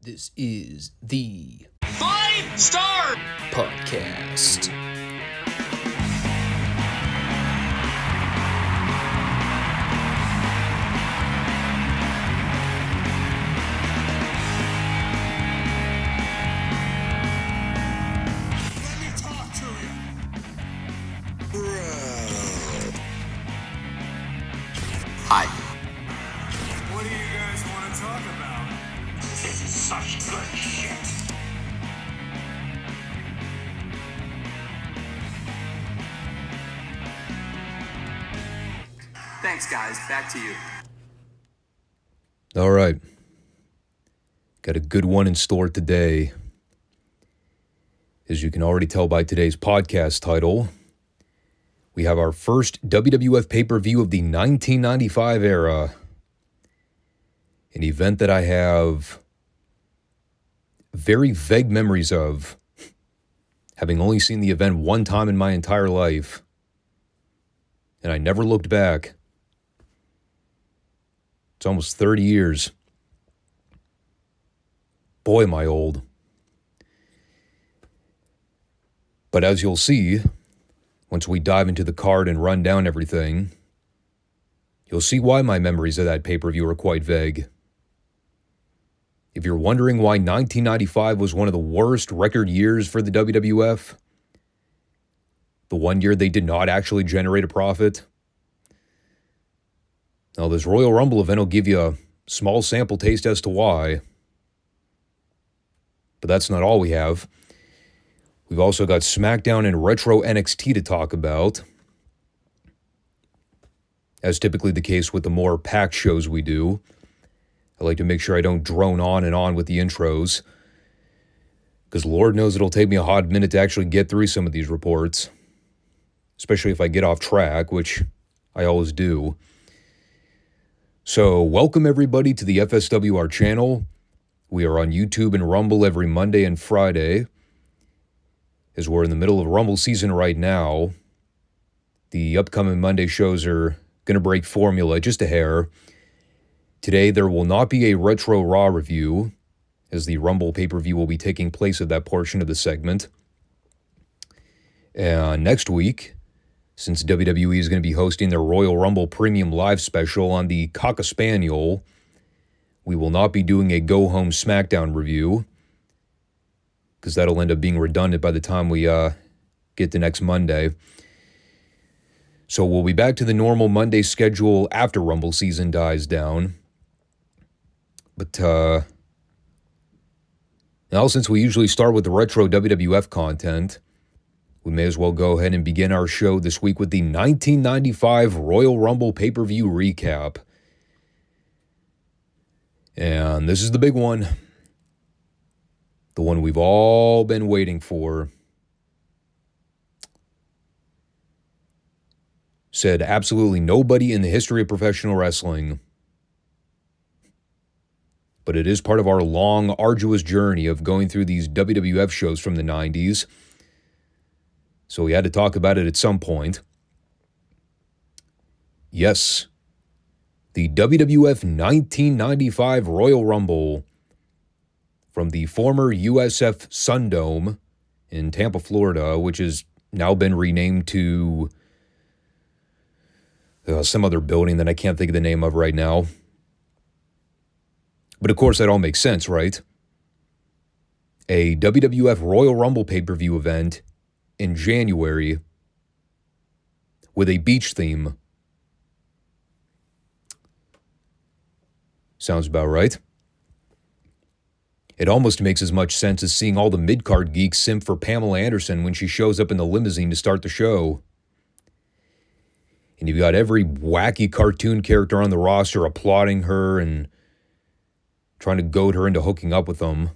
This is the Five Starr Podcast. Let me talk to you. Hi. What do you guys want to talk about? This is such good shit. Thanks, guys. Back to you. All right. Got a good one in store today. As you can already tell by today's podcast title, we have our first WWF pay-per-view of the 1995 era. An event that I have very vague memories of, having only seen the event one time in my entire life. And I never looked back. It's almost 30 years. Boy, am I old. But as you'll see, once we dive into the card and run down everything, you'll see why my memories of that pay-per-view are quite vague. If you're wondering why 1995 was one of the worst record years for the WWF, the one year they did not actually generate a profit, now this Royal Rumble event will give you a small sample taste as to why. But that's not all we have. We've also got SmackDown and Retro NXT to talk about. As typically the case with the more packed shows we do, I like to make sure I don't drone on and on with the intros, because Lord knows it'll take me a hot minute to actually get through some of these reports, especially if I get off track, which I always do. So welcome everybody to the FSWR channel. We are on YouTube and Rumble every Monday and Friday. As we're in the middle of Rumble season right now, the upcoming Monday shows are going to break formula just a hair. Today there will not be a Retro Raw review, as the Rumble pay-per-view will be taking place at that portion of the segment. And next week, since WWE is going to be hosting their Royal Rumble Premium Live special on the Cock-a-Spaniel, we will not be doing a go-home SmackDown review, because that'll end up being redundant by the time we get to next Monday. So we'll be back to the normal Monday schedule after Rumble season dies down. But now, since we usually start with the retro WWF content, we may as well go ahead and begin our show this week with the 1995 Royal Rumble pay-per-view recap. And this is the big one. The one we've all been waiting for. Said absolutely nobody in the history of professional wrestling. But it is part of our long, arduous journey of going through these WWF shows from the 90s. So we had to talk about it at some point. Yes, the WWF 1995 Royal Rumble from the former USF Sundome in Tampa, Florida, which has now been renamed to some other building that I can't think of the name of right now. But of course, that all makes sense, right? A WWF Royal Rumble pay-per-view event in January with a beach theme. Sounds about right. It almost makes as much sense as seeing all the mid-card geeks simp for Pamela Anderson when she shows up in the limousine to start the show. And you've got every wacky cartoon character on the roster applauding her and trying to goad her into hooking up with them.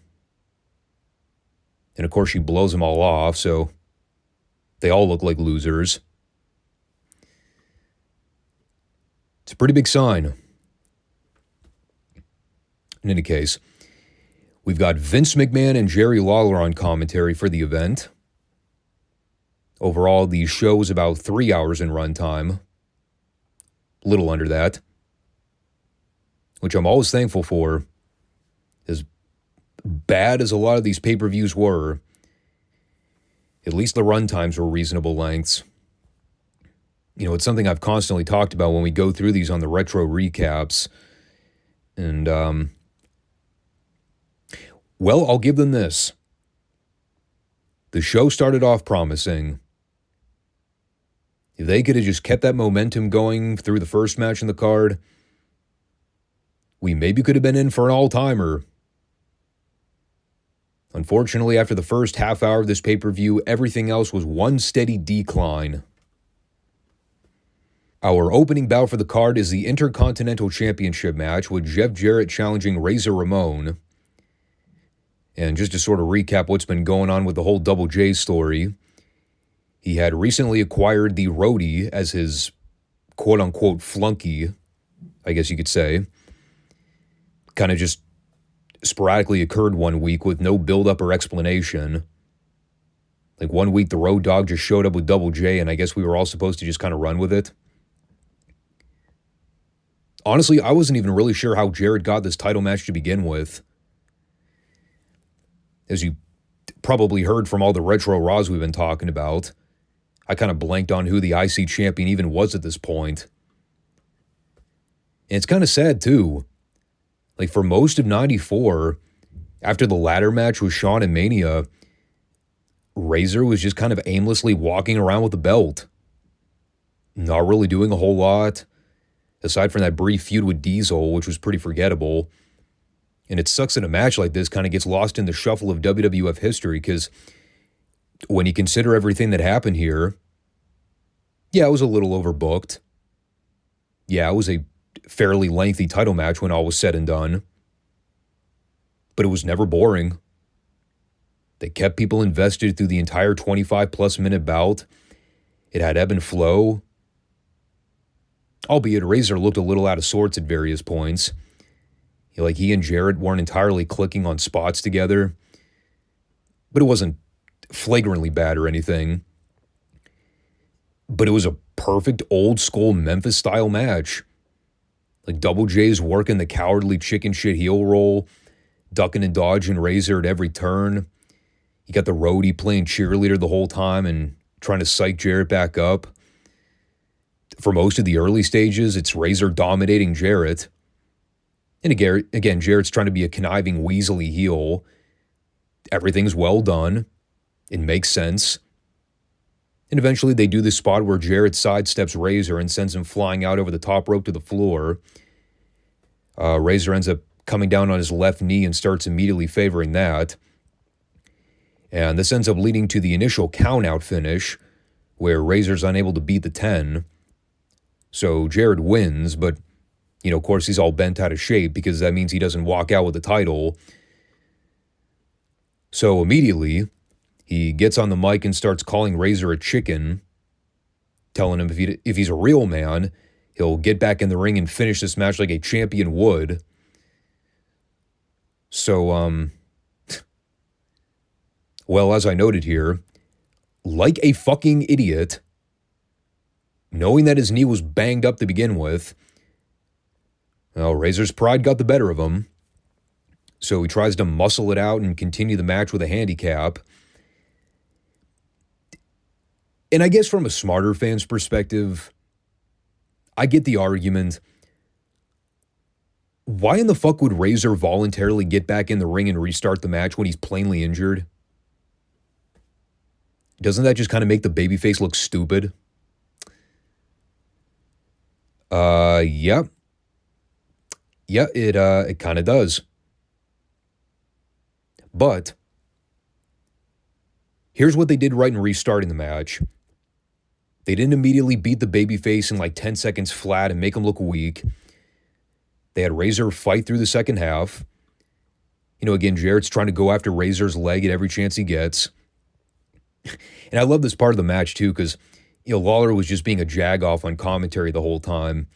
And of course she blows them all off, so they all look like losers. It's a pretty big sign. In any case, we've got Vince McMahon and Jerry Lawler on commentary for the event. Overall, the show was about 3 hours in runtime. A little under that. Which I'm always thankful for. As bad as a lot of these pay-per-views were, at least the run times were reasonable lengths. You know, it's something I've constantly talked about when we go through these on the retro recaps. And, well, I'll give them this. The show started off promising. If they could have just kept that momentum going through the first match in the card, we maybe could have been in for an all-timer. Unfortunately, after the first half hour of this pay-per-view, everything else was one steady decline. Our opening bout for the card is the Intercontinental Championship match with Jeff Jarrett challenging Razor Ramon. And just to sort of recap what's been going on with the whole Double J story, he had recently acquired the roadie as his quote-unquote flunky, I guess you could say. Kind of just sporadically occurred one week with no build-up or explanation. Like one week the Road Dogg just showed up with Double J, and I guess we were all supposed to just kind of run with it. Honestly, I wasn't even really sure how Jarrett got this title match to begin with. As you probably heard from all the retro Raws we've been talking about, I kind of blanked on who the IC champion even was at this point. And it's kind of sad, too. Like, for most of 94, after the ladder match with Shawn in Mania, Razor was just kind of aimlessly walking around with the belt. Not really doing a whole lot, aside from that brief feud with Diesel, which was pretty forgettable. And it sucks that a match like this kind of gets lost in the shuffle of WWF history, because when you consider everything that happened here, yeah, it was a little overbooked. Yeah, it was a fairly lengthy title match when all was said and done. But it was never boring. They kept people invested through the entire 25-plus minute bout. It had ebb and flow. Albeit Razor looked a little out of sorts at various points. Like, he and Jarrett weren't entirely clicking on spots together. But it wasn't flagrantly bad or anything. But it was a perfect old-school Memphis-style match. Like, Double J's working the cowardly chicken shit heel roll, ducking and dodging Razor at every turn. You got the roadie playing cheerleader the whole time and trying to psych Jarrett back up. For most of the early stages, it's Razor dominating Jarrett. And again, Jarrett's trying to be a conniving, weaselly heel. Everything's well done. It makes sense. And eventually they do this spot where Jarrett sidesteps Razor and sends him flying out over the top rope to the floor. Razor ends up coming down on his left knee and starts immediately favoring that. And this ends up leading to the initial count-out finish, where Razor's unable to beat the 10. So Jarrett wins, but, you know, of course he's all bent out of shape because that means he doesn't walk out with the title. So immediately, he gets on the mic and starts calling Razor a chicken, telling him if he's a real man, he'll get back in the ring and finish this match like a champion would. So, well, as I noted here, like a fucking idiot, knowing that his knee was banged up to begin with, well, Razor's pride got the better of him. So he tries to muscle it out and continue the match with a handicap. And I guess from a smarter fan's perspective, I get the argument. Why in the fuck would Razor voluntarily get back in the ring and restart the match when he's plainly injured? Doesn't that just kind of make the babyface look stupid? Yeah. Yeah, it kind of does. But here's what they did right in restarting the match. They didn't immediately beat the babyface in like 10 seconds flat and make him look weak. They had Razor fight through the second half. You know, again, Jarrett's trying to go after Razor's leg at every chance he gets. And I love this part of the match, too, because, you know, Lawler was just being a jag-off on commentary the whole time.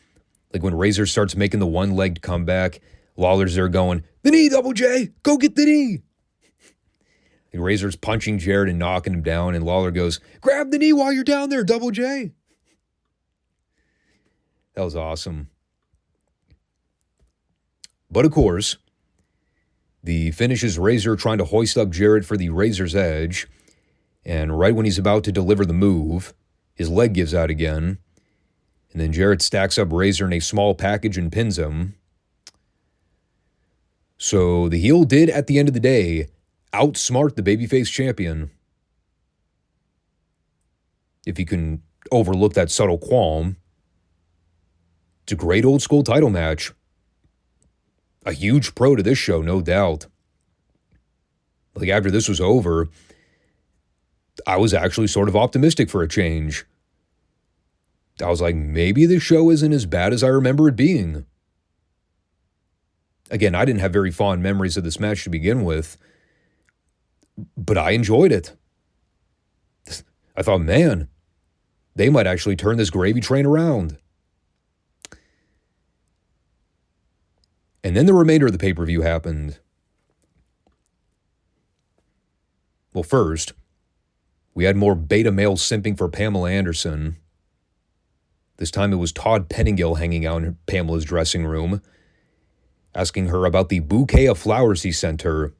Like, when Razor starts making the one-legged comeback, Lawler's there going, "The knee, Double J! Go get the knee!" And Razor's punching Jarrett and knocking him down, and Lawler goes, "Grab the knee while you're down there, Double J!" That was awesome. But, of course, The finish is Razor trying to hoist up Jarrett for the Razor's Edge, and right when he's about to deliver the move, his leg gives out again, and then Jarrett stacks up Razor in a small package and pins him. So the heel did, at the end of the day, outsmart the babyface champion. If you can overlook that subtle qualm, it's a great old school title match. A huge pro to this show, no doubt. Like, after this was over, I was actually sort of optimistic for a change. I was like, maybe the show isn't as bad as I remember it being. Again, I didn't have very fond memories of this match to begin with, but I enjoyed it. I thought, man, they might actually turn this gravy train around. And then the remainder of the pay-per-view happened. Well, first, we had more beta male simping for Pamela Anderson. This time it was Todd Pettingill hanging out in Pamela's dressing room, asking her about the bouquet of flowers he sent her.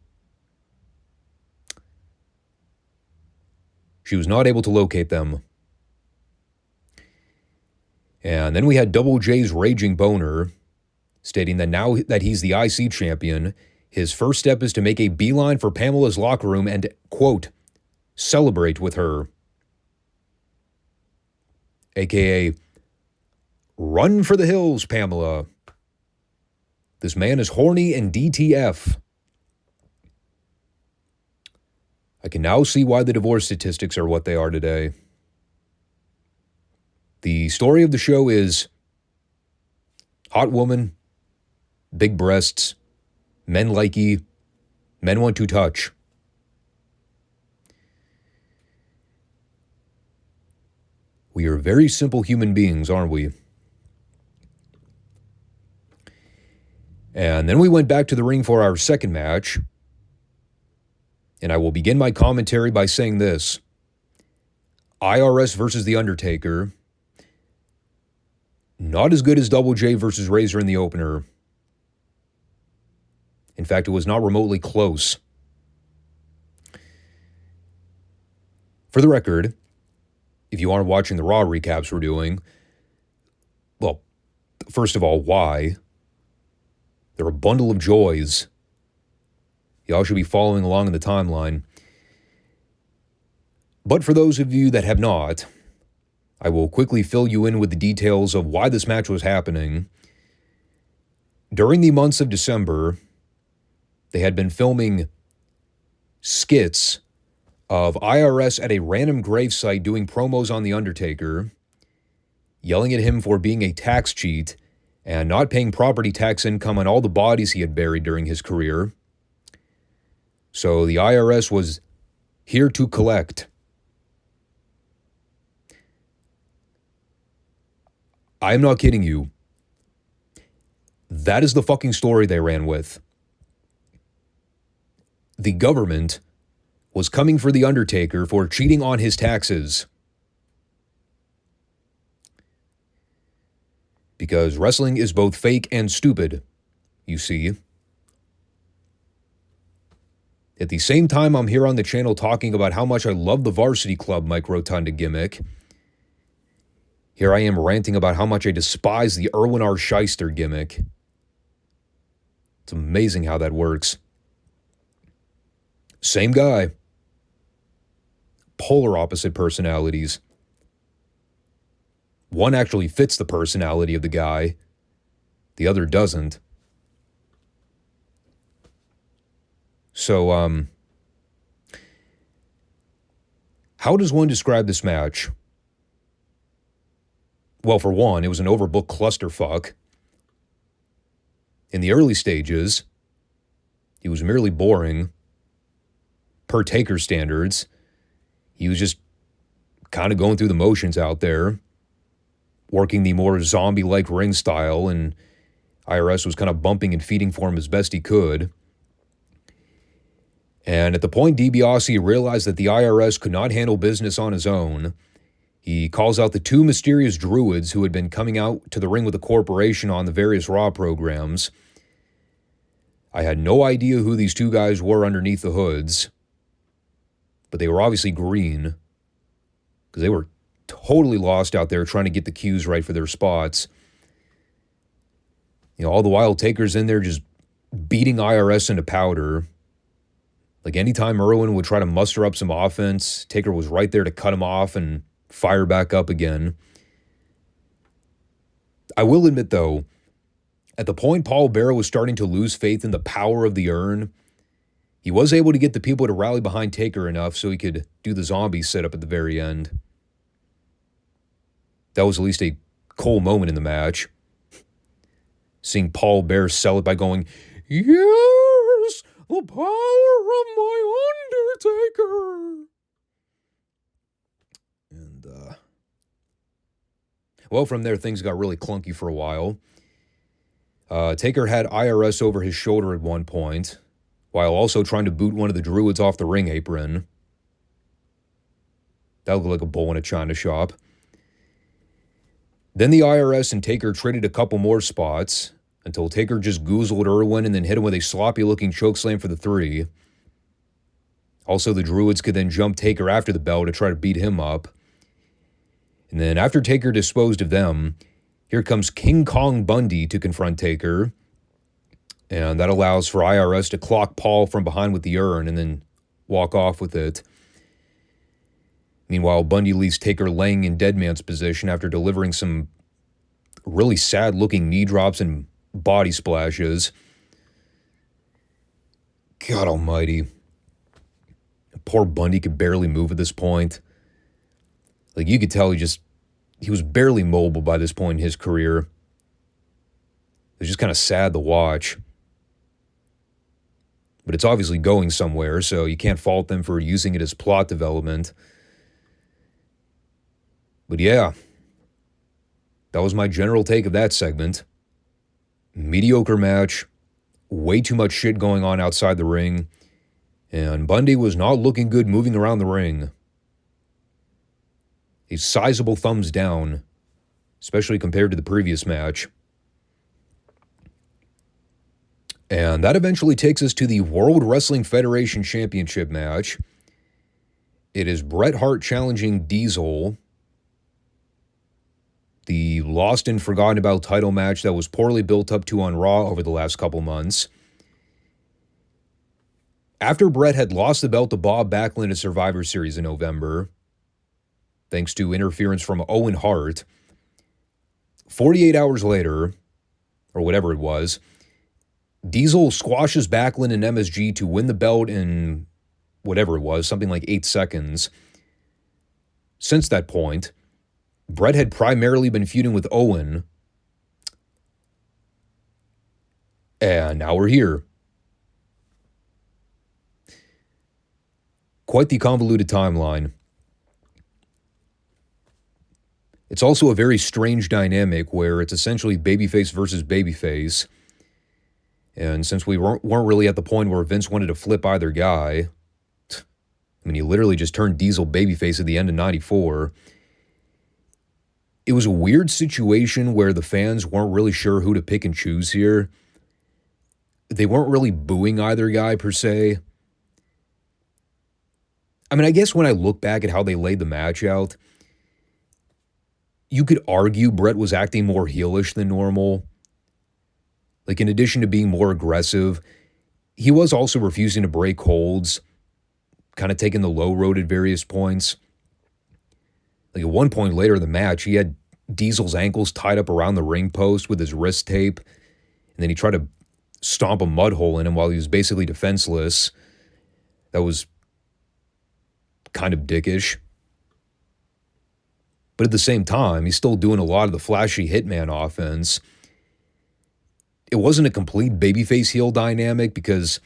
She was not able to locate them. And then we had Double J's raging boner, stating that now that he's the IC champion, his first step is to make a beeline for Pamela's locker room and, quote, celebrate with her. AKA, run for the hills, Pamela. This man is horny and DTF. I can now see why the divorce statistics are what they are today. The story of the show is hot woman, big breasts, men likey, men want to touch. We are very simple human beings, aren't we? And then we went back to the ring for our second match. And I will begin my commentary by saying this. IRS versus The Undertaker. Not as good as Double J versus Razor in the opener. In fact, it was not remotely close. For the record, if you aren't watching the Raw recaps we're doing, well, first of all, why? They're a bundle of joys. Y'all should be following along in the timeline. But for those of you that have not, I will quickly fill you in with the details of why this match was happening. During the months of December, they had been filming skits of IRS at a random gravesite doing promos on The Undertaker, yelling at him for being a tax cheat and not paying property tax income on all the bodies he had buried during his career. So the IRS was here to collect. I am not kidding you. That is the fucking story they ran with. The government was coming for The Undertaker for cheating on his taxes. Because wrestling is both fake and stupid, you see. At the same time, I'm here on the channel talking about how much I love the Varsity Club Mike Rotunda gimmick. Here I am ranting about how much I despise the Erwin R. Shyster gimmick. It's amazing how that works. Same guy. Polar opposite personalities. One actually fits the personality of the guy. The other doesn't. So, how does one describe this match? Well, for one, it was an overbooked clusterfuck. In the early stages, he was merely boring. Per Taker standards, he was just kind of going through the motions out there, working the more zombie-like ring style, and IRS was kind of bumping and feeding for him as best he could. And at the point DiBiase realized that the IRS could not handle business on his own, he calls out the two mysterious druids who had been coming out to the ring with the corporation on the various Raw programs. I had no idea who these two guys were underneath the hoods, but they were obviously green because they were totally lost out there trying to get the cues right for their spots. All the while, Taker's in there just beating IRS into powder. Like anytime Irwin would try to muster up some offense, Taker was right there to cut him off and fire back up again. I will admit, though, at the point Paul Bearer was starting to lose faith in the power of the urn, he was able to get the people to rally behind Taker enough so he could do the zombie setup at the very end. That was at least a cool moment in the match. Seeing Paul Bearer sell it by going, "Yes, the power of my Undertaker." And, well, from there, things got really clunky for a while. Taker had IRS over his shoulder at one point, while also trying to boot one of the Druids off the ring apron. That looked like a bull in a china shop. Then the IRS and Taker traded a couple more spots until Taker just goozled Irwin and then hit him with a sloppy-looking chokeslam for the 3. Also, the Druids could then jump Taker after the bell to try to beat him up. And then after Taker disposed of them, here comes King Kong Bundy to confront Taker. And that allows for IRS to clock Paul from behind with the urn and then walk off with it. Meanwhile, Bundy leaves Taker laying in dead man's position after delivering some really sad-looking knee drops and body splashes. God almighty. Poor Bundy could barely move at this point. Like, you could tell he was barely mobile by this point in his career. It was just kind of sad to watch. But it's obviously going somewhere, so you can't fault them for using it as plot development. But yeah, that was my general take of that segment. Mediocre match, way too much shit going on outside the ring, and Bundy was not looking good moving around the ring. A sizable thumbs down, especially compared to the previous match. And that eventually takes us to the World Wrestling Federation Championship match. It is Bret Hart challenging Diesel. The lost and forgotten about title match that was poorly built up to on Raw over the last couple months. After Bret had lost the belt to Bob Backlund at Survivor Series in November, thanks to interference from Owen Hart, 48 hours later, or whatever it was, Diesel squashes Backlund and MSG to win the belt in whatever it was, something like 8 seconds. Since that point, Bret had primarily been feuding with Owen, and now we're here. Quite the convoluted timeline. It's also a very strange dynamic where it's essentially babyface versus babyface. And since we weren't really at the point where Vince wanted to flip either guy, I mean, he literally just turned Diesel babyface at the end of '94. It was a weird situation where the fans weren't really sure who to pick and choose here. They weren't really booing either guy per se. I mean, I guess when I look back at how they laid the match out, you could argue Bret was acting more heelish than normal. Like, in addition to being more aggressive, he was also refusing to break holds, kind of taking the low road at various points. Like, at one point later in the match, he had Diesel's ankles tied up around the ring post with his wrist tape, and then he tried to stomp a mud hole in him while he was basically defenseless. That was kind of dickish. But at the same time, he's still doing a lot of the flashy hitman offense. It wasn't a complete babyface heel dynamic because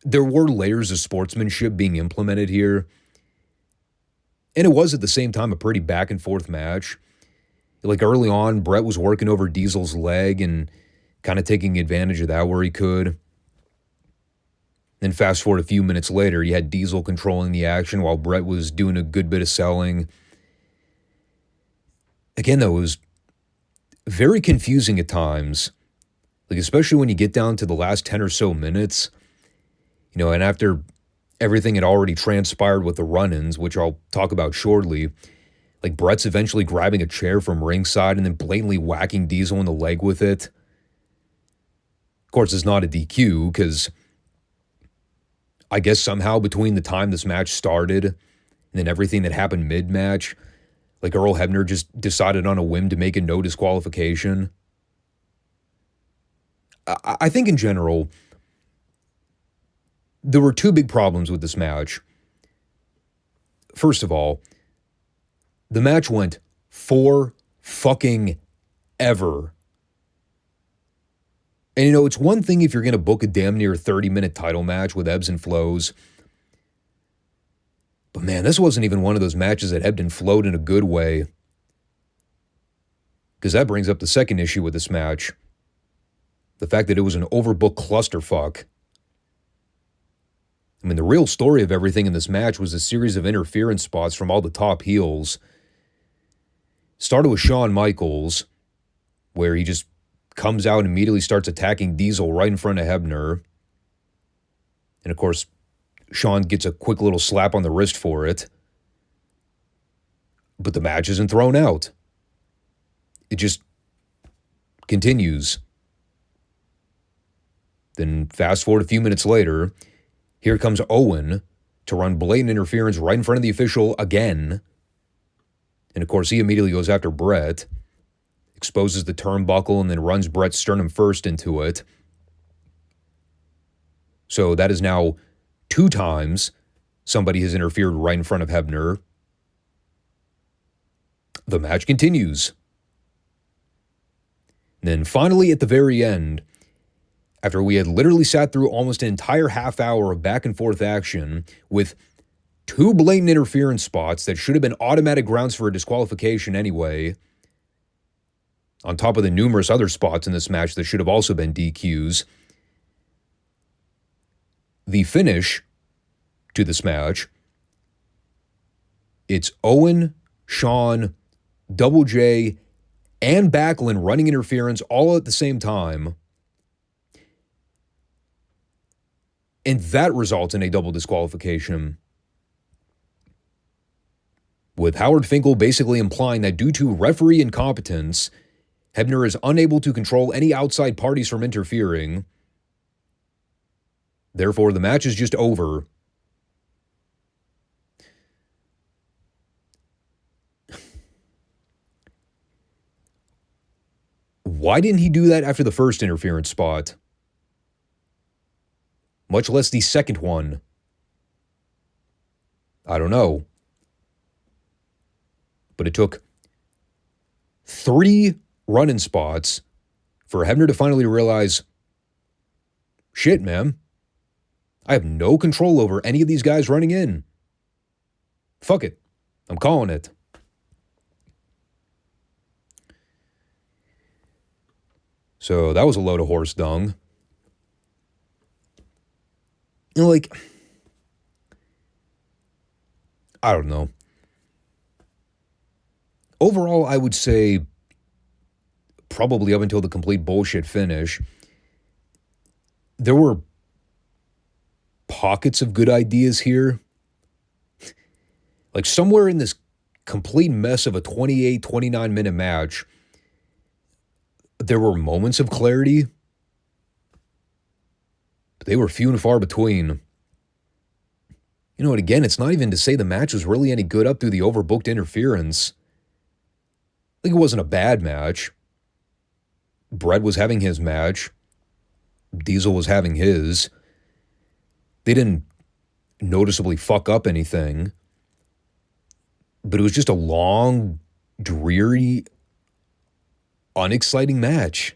there were layers of sportsmanship being implemented here. And it was at the same time a pretty back and forth match. Like early on, Bret was working over Diesel's leg and kind of taking advantage of that where he could. Then fast forward a few minutes later, you had Diesel controlling the action while Bret was doing a good bit of selling. Again, though, it was very confusing at times. Like, especially when you get down to the last 10 or so minutes, and after everything had already transpired with the run-ins, which I'll talk about shortly, like Brett's eventually grabbing a chair from ringside and then blatantly whacking Diesel in the leg with it. Of course, it's not a DQ because I guess somehow between the time this match started and then everything that happened mid-match, like Earl Hebner just decided on a whim to make a no disqualification. I think in general, there were two big problems with this match. First of all, the match went for fucking ever. And it's one thing if you're going to book a damn near 30-minute title match with ebbs and flows. But man, this wasn't even one of those matches that ebbed and flowed in a good way. Because that brings up the second issue with this match. The fact that it was an overbooked clusterfuck. I mean, the real story of everything in this match was a series of interference spots from all the top heels. Started with Shawn Michaels, where he just comes out and immediately starts attacking Diesel right in front of Hebner. And of course, Shawn gets a quick little slap on the wrist for it. But the match isn't thrown out. It just continues. Then fast forward a few minutes later, here comes Owen to run blatant interference right in front of the official again. And of course, he immediately goes after Brett, exposes the turnbuckle, and then runs Brett's sternum first into it. So that is now 2 times somebody has interfered right in front of Hebner. The match continues. And then finally, at the very end, after we had literally sat through almost an entire half hour of back and forth action with 2 blatant interference spots that should have been automatic grounds for a disqualification anyway, on top of the numerous other spots in this match that should have also been DQs, the finish to this match, it's Owen, Shawn, Double J, and Backlund running interference all at the same time. And that results in a double disqualification, with Howard Finkel basically implying that due to referee incompetence, Hebner is unable to control any outside parties from interfering. Therefore, the match is just over. Why didn't he do that after the first interference spot? Much less the second one. I don't know. But it took 3 run-in spots for Hebner to finally realize, shit, man, I have no control over any of these guys running in. Fuck it. I'm calling it. So that was a load of horse dung. I don't know. Overall, I would say probably up until the complete bullshit finish, there were pockets of good ideas here. Like somewhere in this complete mess of a 28, 29-minute match, there were moments of clarity, but they were few and far between. And again, it's not even to say the match was really any good up through the overbooked interference. Like, it wasn't a bad match. Brett was having his match. Diesel was having his. They didn't noticeably fuck up anything. But it was just a long, dreary, unexciting match.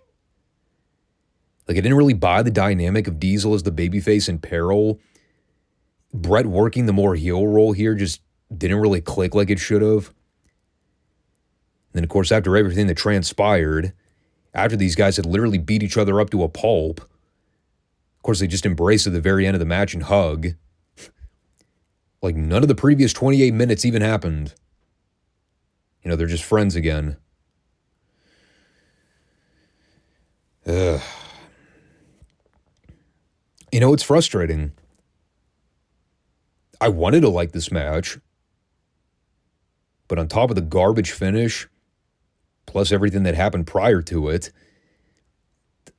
Like, I didn't really buy the dynamic of Diesel as the babyface in peril. Brett working the more heel role here just didn't really click like it should have. And then, of course, after everything that transpired, after these guys had literally beat each other up to a pulp, of course, they just embraced at the very end of the match and hug. Like, none of the previous 28 minutes even happened. They're just friends again. It's frustrating. I wanted to like this match, but on top of the garbage finish, plus everything that happened prior to it,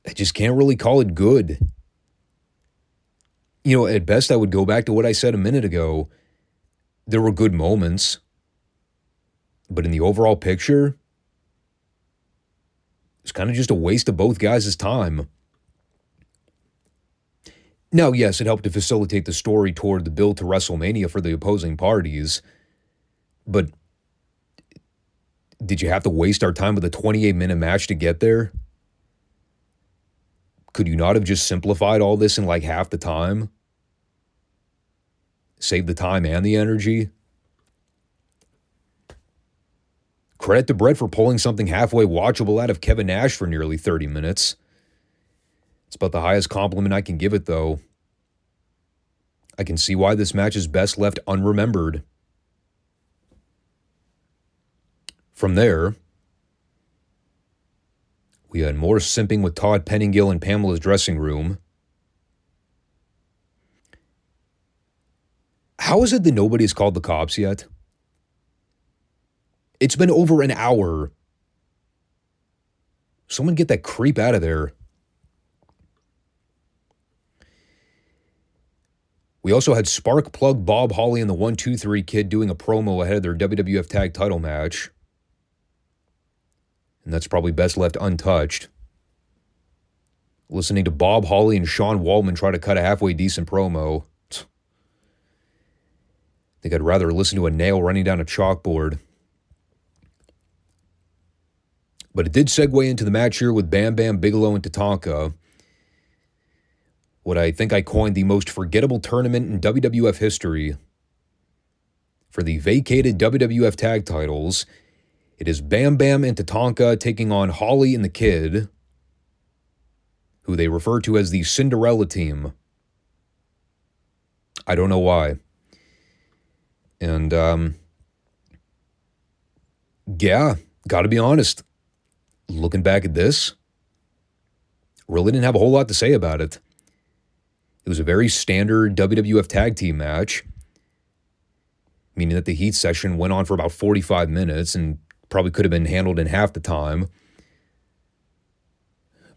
I just can't really call it good. At best, I would go back to what I said a minute ago. There were good moments, but in the overall picture, it's kind of just a waste of both guys' time. Now, yes, it helped to facilitate the story toward the build to WrestleMania for the opposing parties, but did you have to waste our time with a 28-minute match to get there? Could you not have just simplified all this in like half the time? Save the time and the energy? Credit to Brett for pulling something halfway watchable out of Kevin Nash for nearly 30 minutes. It's about the highest compliment I can give it, though. I can see why this match is best left unremembered. From there, we had more simping with Todd Pettingill in Pamela's dressing room. How is it that nobody's called the cops yet? It's been over an hour. Someone get that creep out of there. We also had Spark Plug Bob Holly and the 1-2-3 Kid doing a promo ahead of their WWF Tag Title match. And that's probably best left untouched. Listening to Bob Holly and Sean Waldman try to cut a halfway decent promo. I think I'd rather listen to a nail running down a chalkboard. But it did segue into the match here with Bam Bam Bigelow and Tatanka. What I think I coined the most forgettable tournament in WWF history. For the vacated WWF tag titles, it is Bam Bam and Tatanka taking on Holly and the Kid, who they refer to as the Cinderella team. I don't know why. And, yeah, gotta be honest. Looking back at this, really didn't have a whole lot to say about it. It was a very standard WWF tag team match, meaning that the heat session went on for about 45 minutes and probably could have been handled in half the time.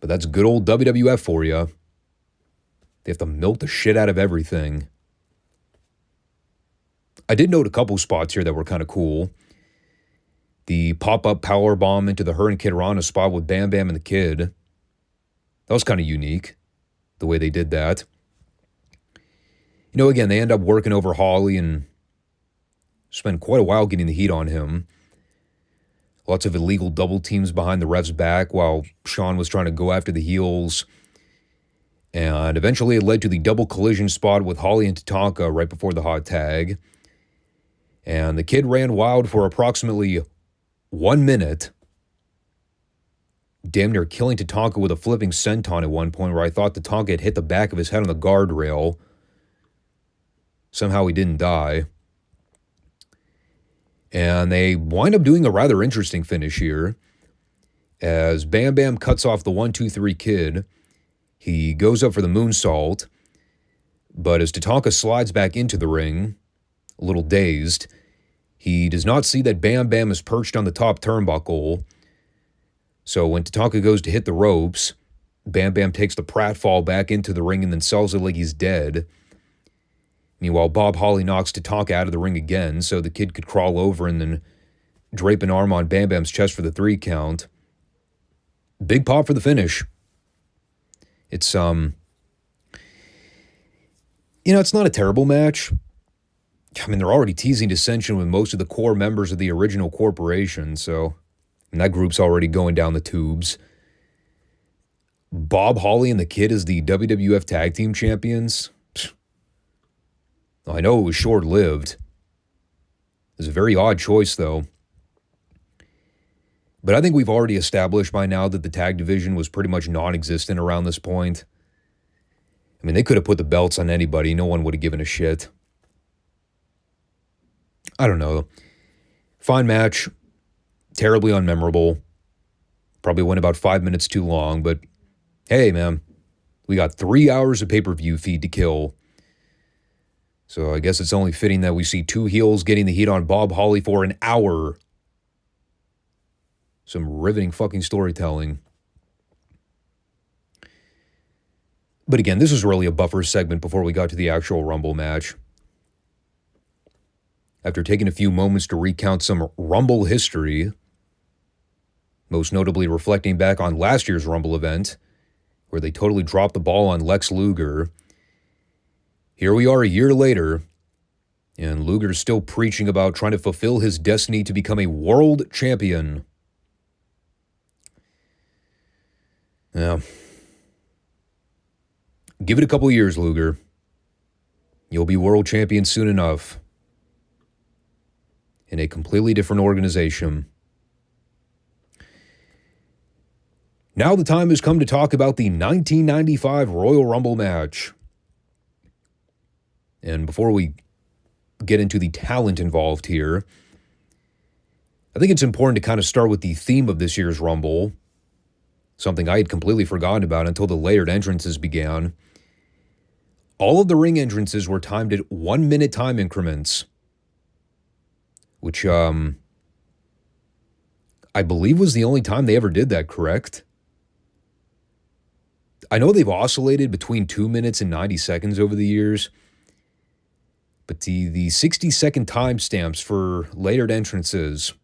But that's good old WWF for you. They have to milk the shit out of everything. I did note a couple spots here that were kind of cool. The pop-up powerbomb into the Her and Kid Rana spot with Bam Bam and the Kid. That was kind of unique, the way they did that. Again, they end up working over Holly and spend quite a while getting the heat on him. Lots of illegal double teams behind the ref's back while Sean was trying to go after the heels. And eventually it led to the double collision spot with Holly and Tatanka right before the hot tag. And the Kid ran wild for approximately 1 minute, damn near killing Tatanka with a flipping senton at one point where I thought Tatanka had hit the back of his head on the guardrail. Somehow he didn't die. And they wind up doing a rather interesting finish here. As Bam Bam cuts off the 1-2-3 Kid, he goes up for the moonsault, but as Tatanka slides back into the ring, a little dazed, he does not see that Bam Bam is perched on the top turnbuckle. So when Tatanka goes to hit the ropes, Bam Bam takes the pratfall back into the ring and then sells it like he's dead. Meanwhile, Bob Holly knocks Tatanka out of the ring again so the Kid could crawl over and then drape an arm on Bam Bam's chest for the 3 count. Big pop for the finish. It's, it's not a terrible match. I mean, they're already teasing dissension with most of the core members of the original corporation, so that group's already going down the tubes. Bob Holly and the Kid as the WWF Tag Team Champions. I know it was short-lived. It was a very odd choice, though. But I think we've already established by now that the tag division was pretty much non-existent around this point. I mean, they could have put the belts on anybody. No one would have given a shit. I don't know. Fine match. Terribly unmemorable. Probably went about 5 minutes too long, but hey, man. We got 3 hours of pay-per-view feed to kill. So I guess it's only fitting that we see two heels getting the heat on Bob Holly for an hour. Some riveting fucking storytelling. But again, this was really a buffer segment before we got to the actual Rumble match. After taking a few moments to recount some Rumble history, most notably reflecting back on last year's Rumble event, where they totally dropped the ball on Lex Luger, here we are a year later, and Luger's still preaching about trying to fulfill his destiny to become a world champion. Now, give it a couple years, Luger. You'll be world champion soon enough. In a completely different organization. Now the time has come to talk about the 1995 Royal Rumble match. And before we get into the talent involved here, I think it's important to kind of start with the theme of this year's Rumble, something I had completely forgotten about until the layered entrances began. All of the ring entrances were timed at 1 minute time increments, which I believe was the only time they ever did that, correct? I know they've oscillated between 2 minutes and 90 seconds over the years, but the 60-second timestamps for layered entrances,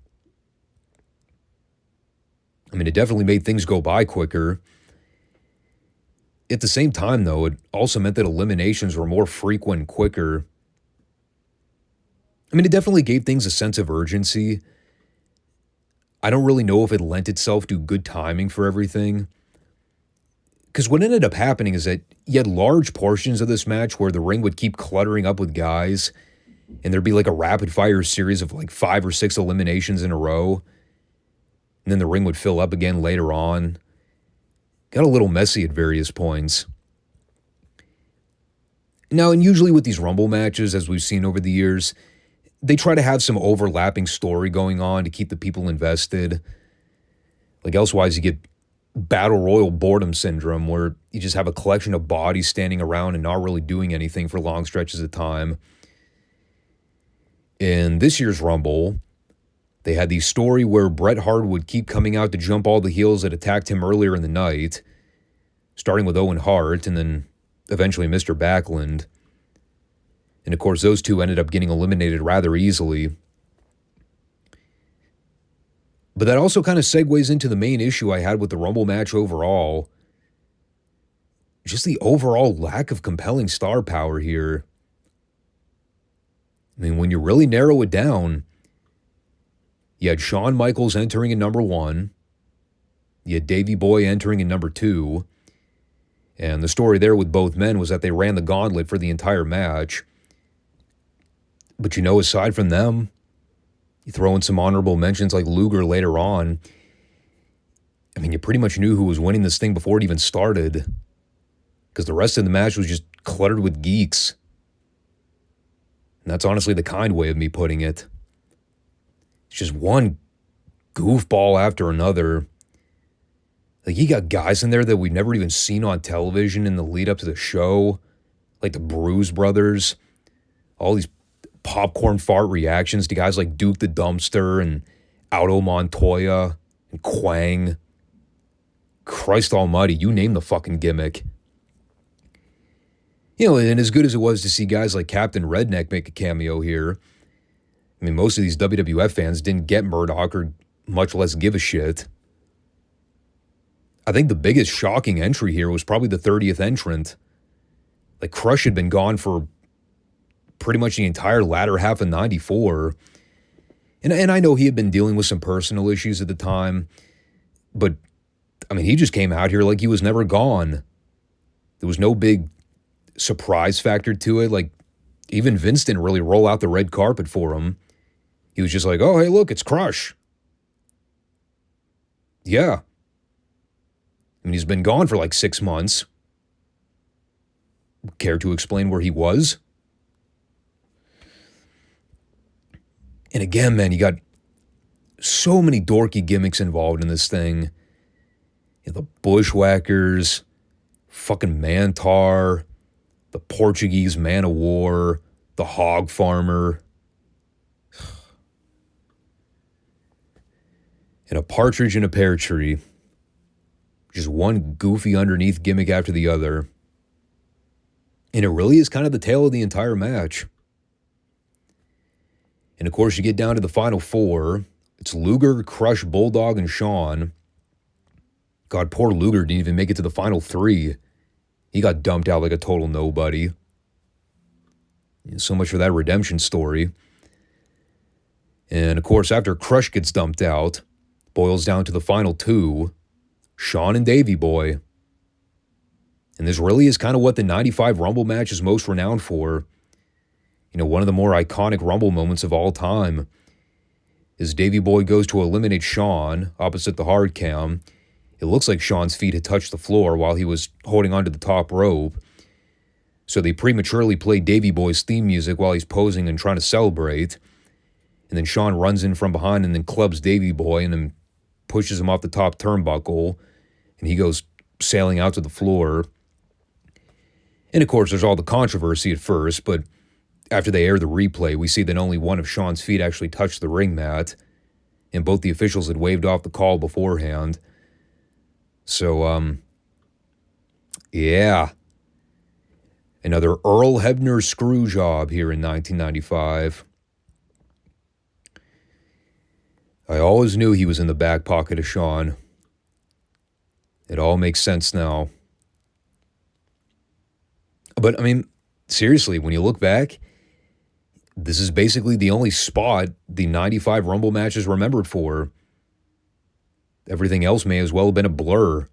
I mean, it definitely made things go by quicker. At the same time, though, it also meant that eliminations were more frequent and quicker. I mean, it definitely gave things a sense of urgency. I don't really know if it lent itself to good timing for everything. Because what ended up happening is that you had large portions of this match where the ring would keep cluttering up with guys, and there'd be like a rapid-fire series of like 5 or 6 eliminations in a row. And then the ring would fill up again later on. Got a little messy at various points. Now, and usually with these Rumble matches, as we've seen over the years, they try to have some overlapping story going on to keep the people invested. Like elsewise, you get Battle Royal boredom syndrome, where you just have a collection of bodies standing around and not really doing anything for long stretches of time. In this year's Rumble, they had the story where Bret Hart would keep coming out to jump all the heels that attacked him earlier in the night, starting with Owen Hart and then eventually Mr. Backlund. And of course, those two ended up getting eliminated rather easily. But that also kind of segues into the main issue I had with the Rumble match overall. Just the overall lack of compelling star power here. I mean, when you really narrow it down, you had Shawn Michaels entering in number 1. You had Davey Boy entering in number 2. And the story there with both men was that they ran the gauntlet for the entire match. But you know, aside from them, you throw in some honorable mentions like Luger later on. I mean, you pretty much knew who was winning this thing before it even started. Because the rest of the match was just cluttered with geeks. And that's honestly the kind way of me putting it. It's just one goofball after another. Like, you got guys in there that we've never even seen on television in the lead up to the show. Like the Bruise Brothers. All these popcorn fart reactions to guys like Duke the Dumpster and Aldo Montoya and Quang. Christ almighty, you name the fucking gimmick. You know, and as good as it was to see guys like Captain Redneck make a cameo here, I mean, most of these WWF fans didn't get Murdoch or much less give a shit. I think the biggest shocking entry here was probably the 30th entrant. Like, Crush had been gone for pretty much the entire latter half of 94. And I know he had been dealing with some personal issues at the time, but, I mean, he just came out here like he was never gone. There was no big surprise factor to it. Like, even Vince didn't really roll out the red carpet for him. He was just like, oh, hey, look, it's Crush. Yeah. I mean, he's been gone for like 6 months. Care to explain where he was? And again, man, you got so many dorky gimmicks involved in this thing. You know, the Bushwhackers, fucking Mantar, the Portuguese man of war, the hog farmer, and a partridge in a pear tree. Just one goofy underneath gimmick after the other. And it really is kind of the tale of the entire match. And of course, you get down to the final four. It's Luger, Crush, Bulldog, and Shawn. God, poor Luger didn't even make it to the final three. He got dumped out like a total nobody. So much for that redemption story. And of course, after Crush gets dumped out, boils down to the final two, Shawn and Davey Boy. And this really is kind of what the 95 Rumble match is most renowned for. You know, one of the more iconic Rumble moments of all time is Davey Boy goes to eliminate Shawn opposite the hard cam. It looks like Shawn's feet had touched the floor while he was holding onto the top rope. So they prematurely play Davey Boy's theme music while he's posing and trying to celebrate. And then Shawn runs in from behind and then clubs Davey Boy and then pushes him off the top turnbuckle. And he goes sailing out to the floor. And of course, there's all the controversy at first, but after they air the replay, we see that only one of Shawn's feet actually touched the ring mat, and both the officials had waved off the call beforehand. So, yeah. Another Earl Hebner screw job here in 1995. I always knew he was in the back pocket of Shawn. It all makes sense now. But, I mean, seriously, when you look back, this is basically the only spot the 95 Rumble match is remembered for. Everything else may as well have been a blur.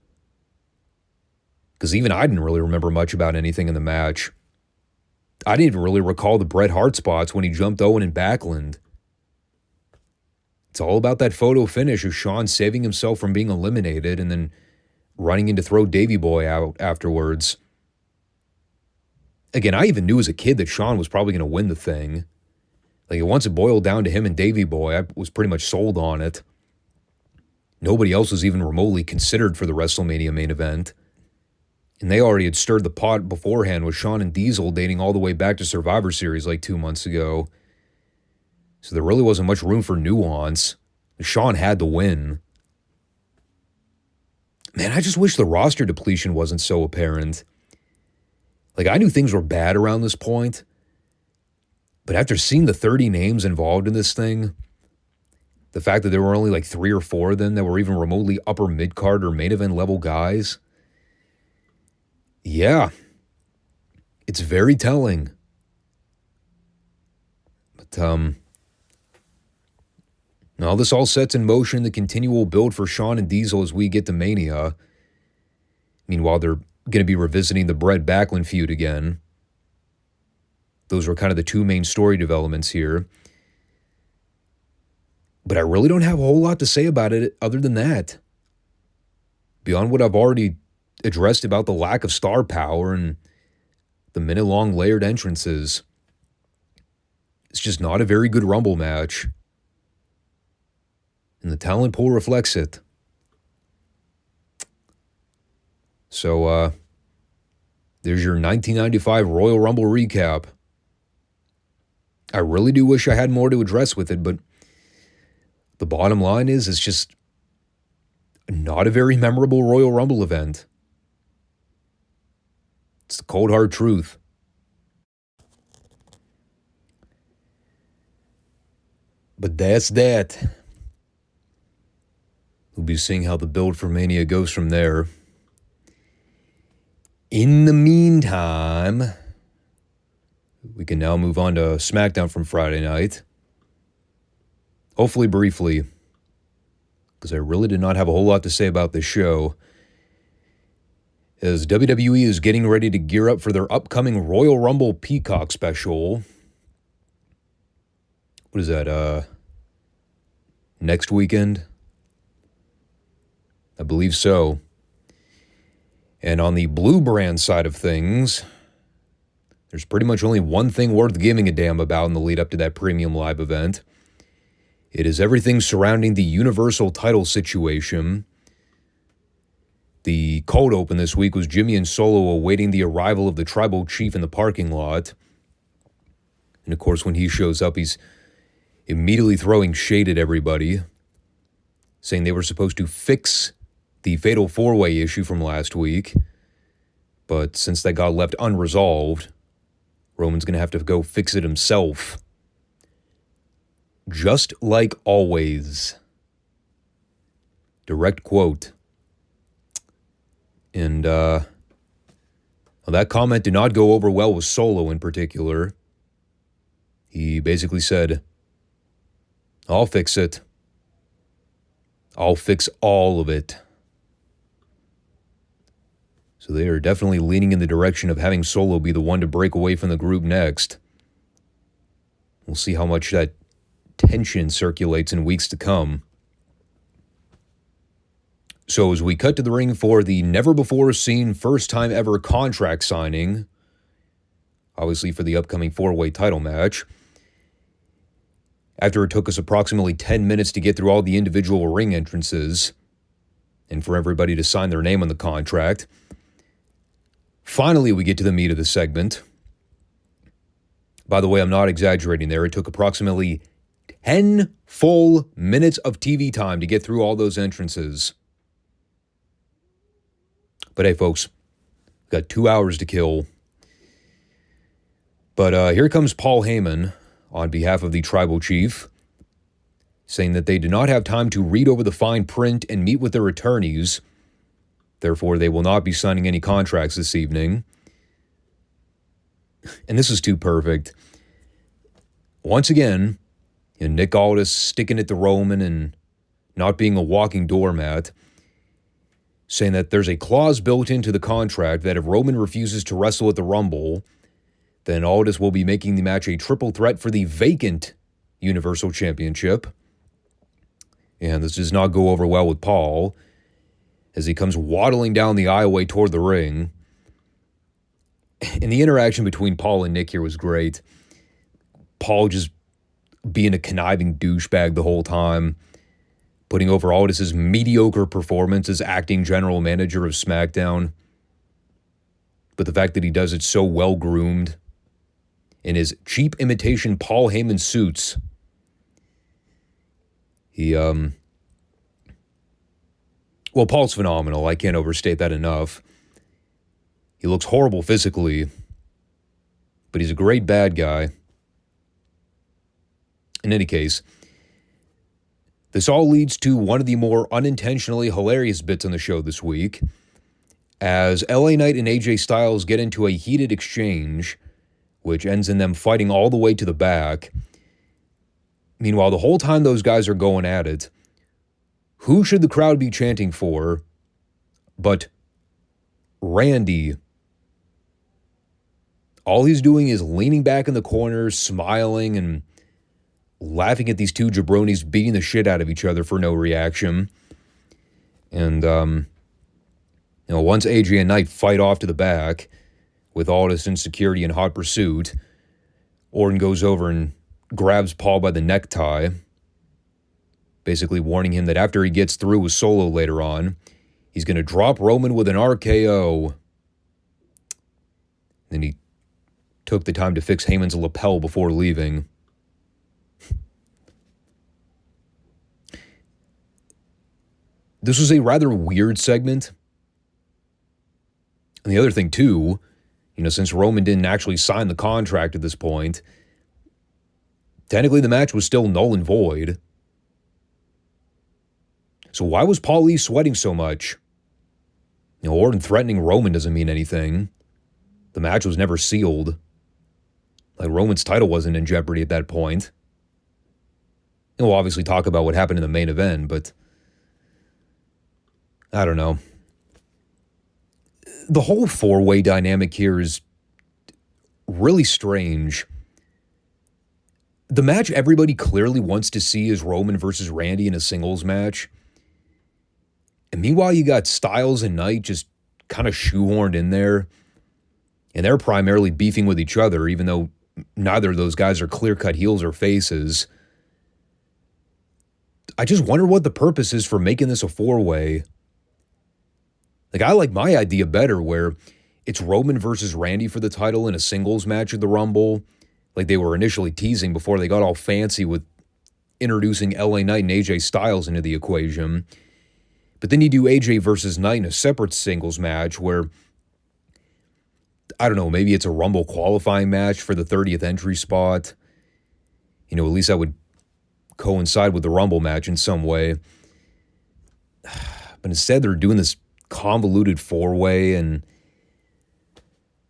Because even I didn't really remember much about anything in the match. I didn't even really recall the Bret Hart spots when he jumped Owen and Backlund. It's all about that photo finish of Shawn saving himself from being eliminated and then running in to throw Davey Boy out afterwards. Again, I even knew as a kid that Shawn was probably going to win the thing. Like, once it boiled down to him and Davey Boy, I was pretty much sold on it. Nobody else was even remotely considered for the WrestleMania main event. And they already had stirred the pot beforehand with Shawn and Diesel dating all the way back to Survivor Series like 2 months ago. So there really wasn't much room for nuance. Shawn had to win. Man, I just wish the roster depletion wasn't so apparent. Like, I knew things were bad around this point, but after seeing the 30 names involved in this thing, the fact that there were only like 3 or 4 of them that were even remotely upper mid-card or main event level guys, yeah, it's very telling. But, now this all sets in motion the continual build for Shawn and Diesel as we get to Mania. Meanwhile, they're going to be revisiting the Bret Backlund feud again. Those were kind of the two main story developments here. But I really don't have a whole lot to say about it other than that. Beyond what I've already addressed about the lack of star power and the minute-long layered entrances. It's just not a very good Rumble match. And the talent pool reflects it. So, there's your 1995 Royal Rumble recap. I really do wish I had more to address with it, but the bottom line is it's just not a very memorable Royal Rumble event. It's the cold hard truth. But that's that. We'll be seeing how the build for Mania goes from there. In the meantime, we can now move on to SmackDown from Friday night. Hopefully briefly, because I really did not have a whole lot to say about this show. As WWE is getting ready to gear up for their upcoming Royal Rumble Peacock special. What is that, next weekend? I believe so. And on the Blue brand side of things, there's pretty much only one thing worth giving a damn about in the lead up to that premium live event. It is everything surrounding the Universal title situation. The cold open this week was Jimmy and Solo awaiting the arrival of the tribal chief in the parking lot. And of course, when he shows up, he's immediately throwing shade at everybody, saying they were supposed to fix the fatal four-way issue from last week. But since that got left unresolved, Roman's going to have to go fix it himself. Just like always. Direct quote. And well, that comment did not go over well with Solo in particular. He basically said, "I'll fix it. I'll fix all of it." So they are definitely leaning in the direction of having Solo be the one to break away from the group next. We'll see how much that tension circulates in weeks to come. So as we cut to the ring for the never-before-seen first-time-ever contract signing, obviously for the upcoming four-way title match, after it took us approximately 10 minutes to get through all the individual ring entrances and for everybody to sign their name on the contract, finally we get to the meat of the segment. By the way, I'm not exaggerating there. It took approximately 10 full minutes of TV time to get through all those entrances. But hey, folks, got 2 hours to kill. But here comes Paul Heyman on behalf of the tribal chief, saying that they did not have time to read over the fine print and meet with their attorneys. Therefore, they will not be signing any contracts this evening. And this is too perfect. Once again, Nick Aldis sticking it to Roman and not being a walking doormat, saying that there's a clause built into the contract that if Roman refuses to wrestle at the Rumble, then Aldis will be making the match a triple threat for the vacant Universal Championship. And this does not go over well with Paul, as he comes waddling down the aisleway toward the ring. And the interaction between Paul and Nick here was great. Paul just being a conniving douchebag the whole time, putting over Aldis' mediocre performance as acting general manager of SmackDown. But the fact that he does it so well-groomed in his cheap imitation Paul Heyman suits. Well, Paul's phenomenal. I can't overstate that enough. He looks horrible physically, but he's a great bad guy. In any case, this all leads to one of the more unintentionally hilarious bits on the show this week, as LA Knight and AJ Styles get into a heated exchange, which ends in them fighting all the way to the back. Meanwhile, the whole time those guys are going at it, who should the crowd be chanting for but Randy? All he's doing is leaning back in the corner, smiling and laughing at these two jabronis beating the shit out of each other for no reaction. And, once AJ and Knight fight off to the back with Aldis in security and hot pursuit, Orton goes over and grabs Paul by the necktie, basically warning him that after he gets through with Solo later on, he's going to drop Roman with an RKO. Then he took the time to fix Heyman's lapel before leaving. This was a rather weird segment. And the other thing, too, since Roman didn't actually sign the contract at this point, technically the match was still null and void. So why was Paul Lee sweating so much? Orton threatening Roman doesn't mean anything. The match was never sealed. Roman's title wasn't in jeopardy at that point. And we'll obviously talk about what happened in the main event, but I don't know. The whole four-way dynamic here is really strange. The match everybody clearly wants to see is Roman versus Randy in a singles match. And meanwhile, you got Styles and Knight just kind of shoehorned in there. And they're primarily beefing with each other, even though neither of those guys are clear-cut heels or faces. I just wonder what the purpose is for making this a four-way. Like, I like my idea better where it's Roman versus Randy for the title in a singles match at the Rumble, like they were initially teasing before they got all fancy with introducing LA Knight and AJ Styles into the equation. But then you do AJ versus Knight in a separate singles match where, I don't know, maybe it's a Rumble qualifying match for the 30th entry spot. At least that would coincide with the Rumble match in some way. But instead, they're doing this convoluted four-way, and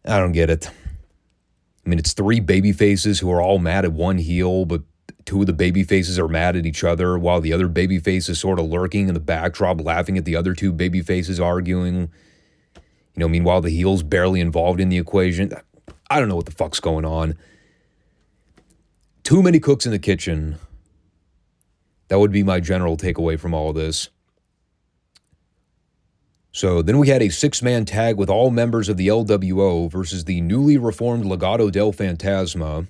I don't get it. I mean, it's three baby faces who are all mad at one heel, but two of the baby faces are mad at each other, while the other baby face is sort of lurking in the backdrop, laughing at the other two baby faces arguing. Meanwhile, the heel's barely involved in the equation. I don't know what the fuck's going on. Too many cooks in the kitchen. That would be my general takeaway from all of this. So then we had a six-man tag with all members of the LWO versus the newly reformed Legado del Fantasma.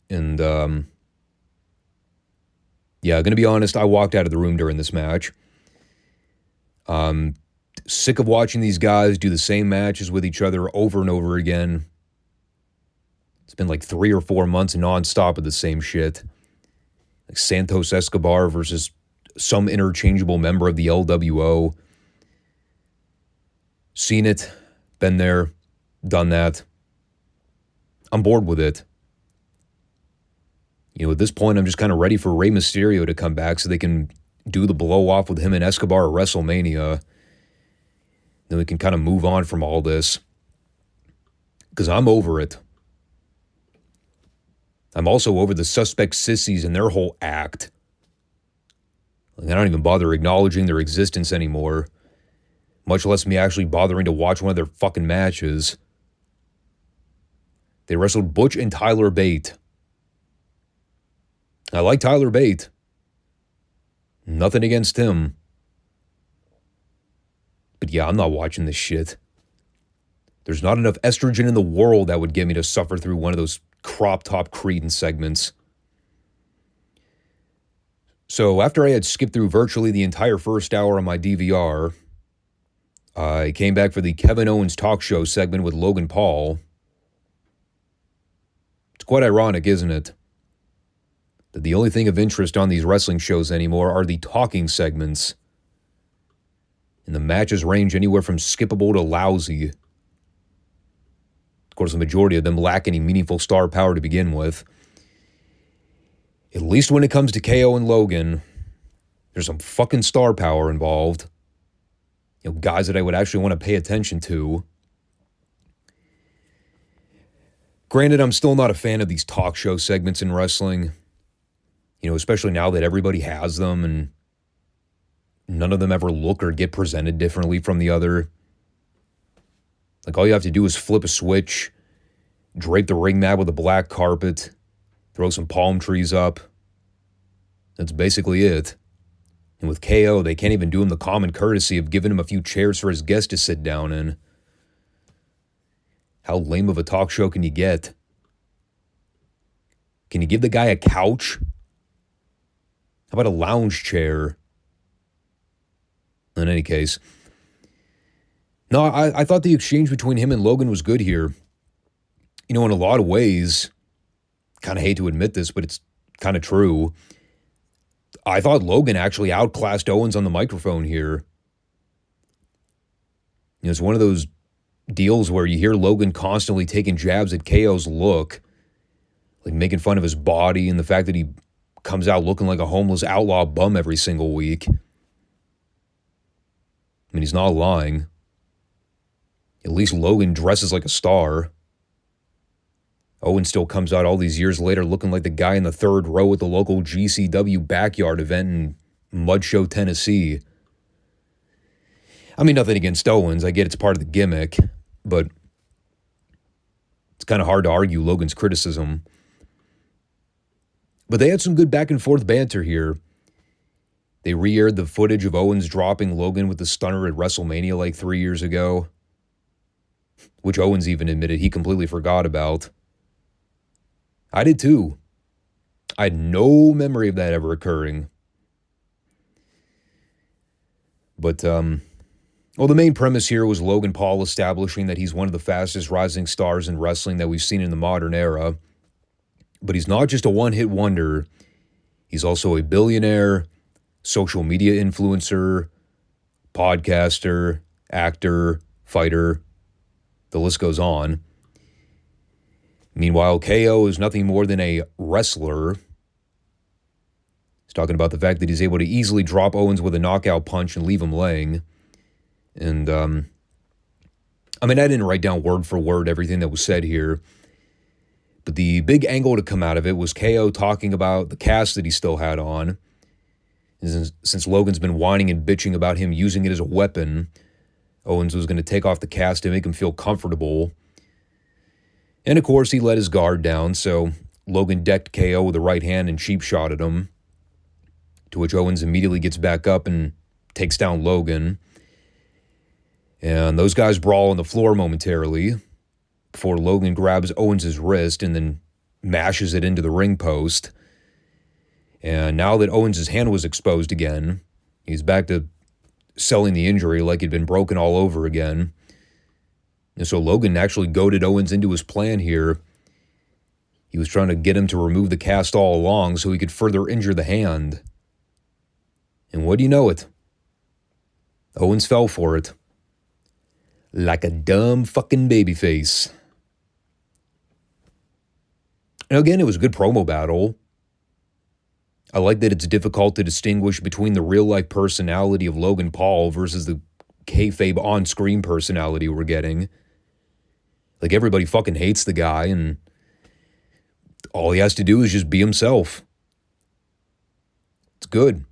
And, going to be honest, I walked out of the room during this match. Sick of watching these guys do the same matches with each other over and over again. It's been like 3 or 4 months nonstop of the same shit. Like Santos Escobar versus some interchangeable member of the LWO. Seen it, been there, done that. I'm bored with it. At this point, I'm just kind of ready for Rey Mysterio to come back so they can do the blow-off with him and Escobar at WrestleMania. Then we can kind of move on from all this. Because I'm over it. I'm also over the suspect sissies and their whole act. Like, I don't even bother acknowledging their existence anymore. Much less me actually bothering to watch one of their fucking matches. They wrestled Butch and Tyler Bate. I like Tyler Bate. Nothing against him. But yeah, I'm not watching this shit. There's not enough estrogen in the world that would get me to suffer through one of those crop top Creedence segments. So after I had skipped through virtually the entire first hour on my DVR, I came back for the Kevin Owens talk show segment with Logan Paul. It's quite ironic, isn't it? That the only thing of interest on these wrestling shows anymore are the talking segments. And the matches range anywhere from skippable to lousy. Of course, the majority of them lack any meaningful star power to begin with. At least when it comes to KO and Logan, there's some fucking star power involved. Guys that I would actually want to pay attention to. Granted, I'm still not a fan of these talk show segments in wrestling. Especially now that everybody has them and none of them ever look or get presented differently from the other. Like, all you have to do is flip a switch, drape the ring mat with a black carpet, throw some palm trees up. That's basically it. And with KO, they can't even do him the common courtesy of giving him a few chairs for his guests to sit down in. How lame of a talk show can you get? Can you give the guy a couch? How about a lounge chair? In any case. No, I thought the exchange between him and Logan was good here. In a lot of ways, kind of hate to admit this, but it's kind of true. I thought Logan actually outclassed Owens on the microphone here. It's one of those deals where you hear Logan constantly taking jabs at KO's look, like making fun of his body and the fact that he comes out looking like a homeless outlaw bum every single week. I mean, he's not lying. At least Logan dresses like a star. Owen still comes out all these years later looking like the guy in the third row at the local GCW backyard event in Mud Show, Tennessee. I mean, nothing against Owens. I get it's part of the gimmick, but it's kind of hard to argue Logan's criticism. But they had some good back and forth banter here. They re-aired the footage of Owens dropping Logan with the stunner at WrestleMania like 3 years ago, which Owens even admitted he completely forgot about. I did too. I had no memory of that ever occurring. But, Well, the main premise here was Logan Paul establishing that he's one of the fastest rising stars in wrestling that we've seen in the modern era. But he's not just a one-hit wonder. He's also a billionaire, social media influencer, podcaster, actor, fighter. The list goes on. Meanwhile, KO is nothing more than a wrestler. He's talking about the fact that he's able to easily drop Owens with a knockout punch and leave him laying. And, I didn't write down word for word everything that was said here. But the big angle to come out of it was KO talking about the cast that he still had on. And since Logan's been whining and bitching about him using it as a weapon, Owens was going to take off the cast to make him feel comfortable. And of course, he let his guard down, so Logan decked KO with a right hand and cheap shotted him. To which Owens immediately gets back up and takes down Logan. And those guys brawl on the floor momentarily before Logan grabs Owens' wrist and then mashes it into the ring post. And now that Owens' hand was exposed again, he's back to selling the injury like it'd been broken all over again. And so Logan actually goaded Owens into his plan here. He was trying to get him to remove the cast all along so he could further injure the hand. And what do you know it? Owens fell for it. Like a dumb fucking babyface. And again, it was a good promo battle. I like that it's difficult to distinguish between the real-life personality of Logan Paul versus the kayfabe on-screen personality we're getting. Like, everybody fucking hates the guy, and all he has to do is just be himself. It's good.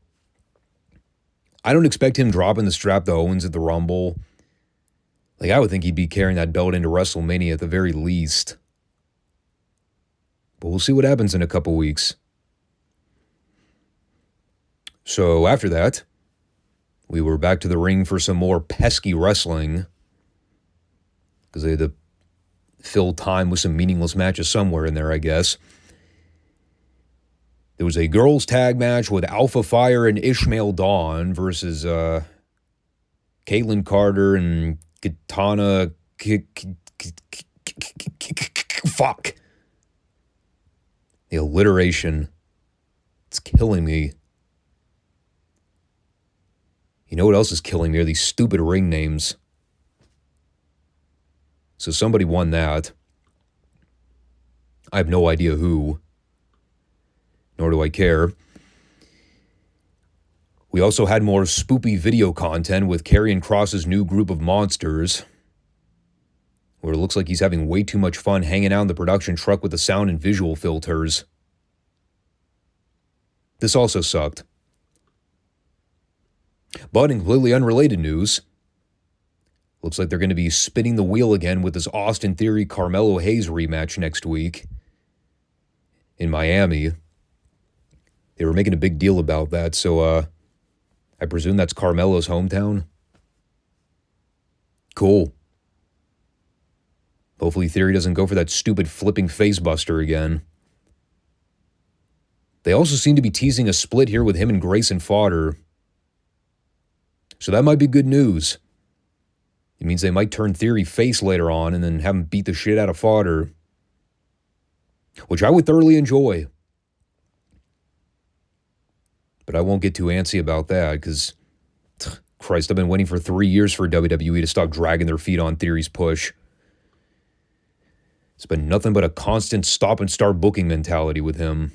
I don't expect him dropping the strap to Owens at the Rumble. Like, I would think he'd be carrying that belt into WrestleMania at the very least. But we'll see what happens in a couple weeks. So after that, we were back to the ring for some more pesky wrestling. Because they had to fill time with some meaningless matches somewhere in there, I guess. There was a girls' tag match with Alpha Fire and Ishmael Dawn versus Caitlin Carter and Katana. Fuck. The alliteration. It's killing me. You know what else is killing me are these stupid ring names. So somebody won that. I have no idea who. Nor do I care. We also had more spoopy video content with Karrion Kross's new group of monsters, where it looks like he's having way too much fun hanging out in the production truck with the sound and visual filters. This also sucked. But in completely unrelated news, looks like they're going to be spinning the wheel again with this Austin Theory Carmelo Hayes rematch next week in Miami. They were making a big deal about that, so I presume that's Carmelo's hometown. Cool. Hopefully Theory doesn't go for that stupid flipping face buster again. They also seem to be teasing a split here with him and Grayson Fodder. So that might be good news. It means they might turn Theory face later on and then have him beat the shit out of Fodder, which I would thoroughly enjoy. But I won't get too antsy about that because, Christ, I've been waiting for 3 years for WWE to stop dragging their feet on Theory's push. It's been nothing but a constant stop-and-start booking mentality with him.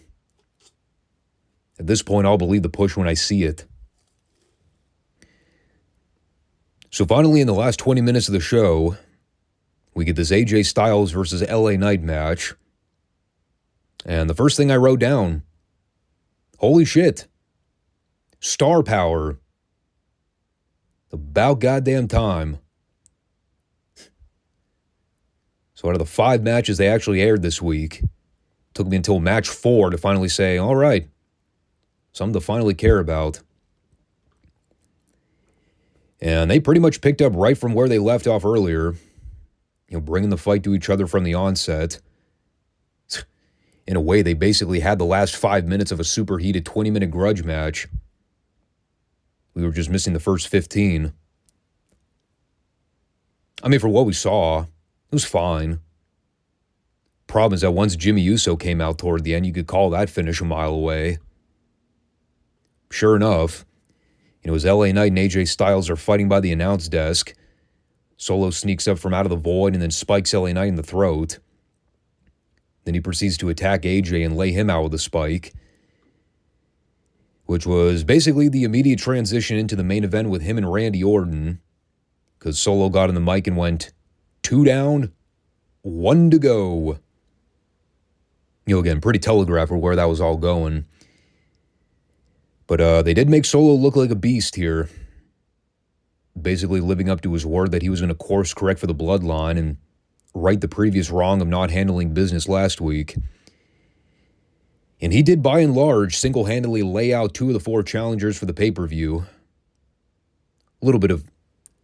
At this point, I'll believe the push when I see it. So finally, in the last 20 minutes of the show, we get this AJ Styles versus LA Knight match. And the first thing I wrote down, holy shit, star power. About goddamn time. So out of the 5 matches they actually aired this week, it took me until match 4 to finally say, all right, something to finally care about. And they pretty much picked up right from where they left off earlier, bringing the fight to each other from the onset. In a way, they basically had the last 5 minutes of a superheated 20-minute grudge match. We were just missing the first 15. I mean, for what we saw, it was fine. Problem is that once Jimmy Uso came out toward the end, you could call that finish a mile away. Sure enough, as LA Knight and AJ Styles are fighting by the announce desk, Solo sneaks up from out of the void and then spikes LA Knight in the throat. Then he proceeds to attack AJ and lay him out with a spike, which was basically the immediate transition into the main event with him and Randy Orton, because Solo got on the mic and went, 2 down, 1 to go. Again, pretty telegraphed for where that was all going. But they did make Solo look like a beast here, basically living up to his word that he was going to course correct for the bloodline and right the previous wrong of not handling business last week. And he did, by and large, single-handedly lay out 2 of the 4 challengers for the pay-per-view. A little bit of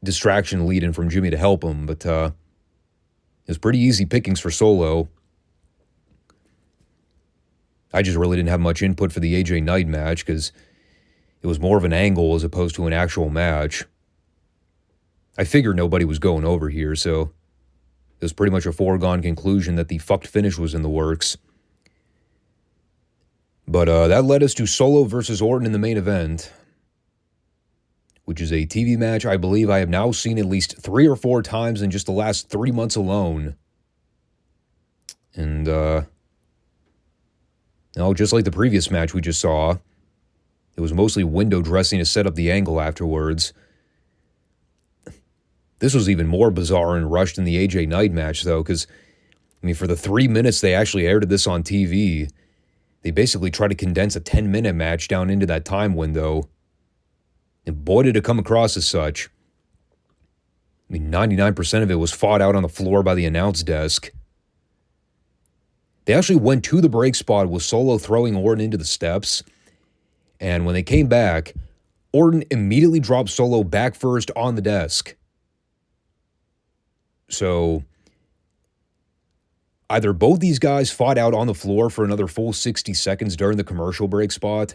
distraction lead-in from Jimmy to help him, but it was pretty easy pickings for Solo. I just really didn't have much input for the AJ Knight match because it was more of an angle as opposed to an actual match. I figured nobody was going over here, so it was pretty much a foregone conclusion that the fucked finish was in the works. But that led us to Solo versus Orton in the main event, which is a TV match I believe I have now seen at least 3 or 4 times in just the last 3 months alone. And, just like the previous match we just saw, it was mostly window dressing to set up the angle afterwards. This was even more bizarre and rushed than the AJ Knight match, though, because, for the 3 minutes they actually aired this on TV, they basically tried to condense a 10-minute match down into that time window. And boy, did it come across as such. 99% of it was fought out on the floor by the announce desk. They actually went to the break spot with Solo throwing Orton into the steps. And when they came back, Orton immediately dropped Solo back first on the desk. So either both these guys fought out on the floor for another full 60 seconds during the commercial break spot,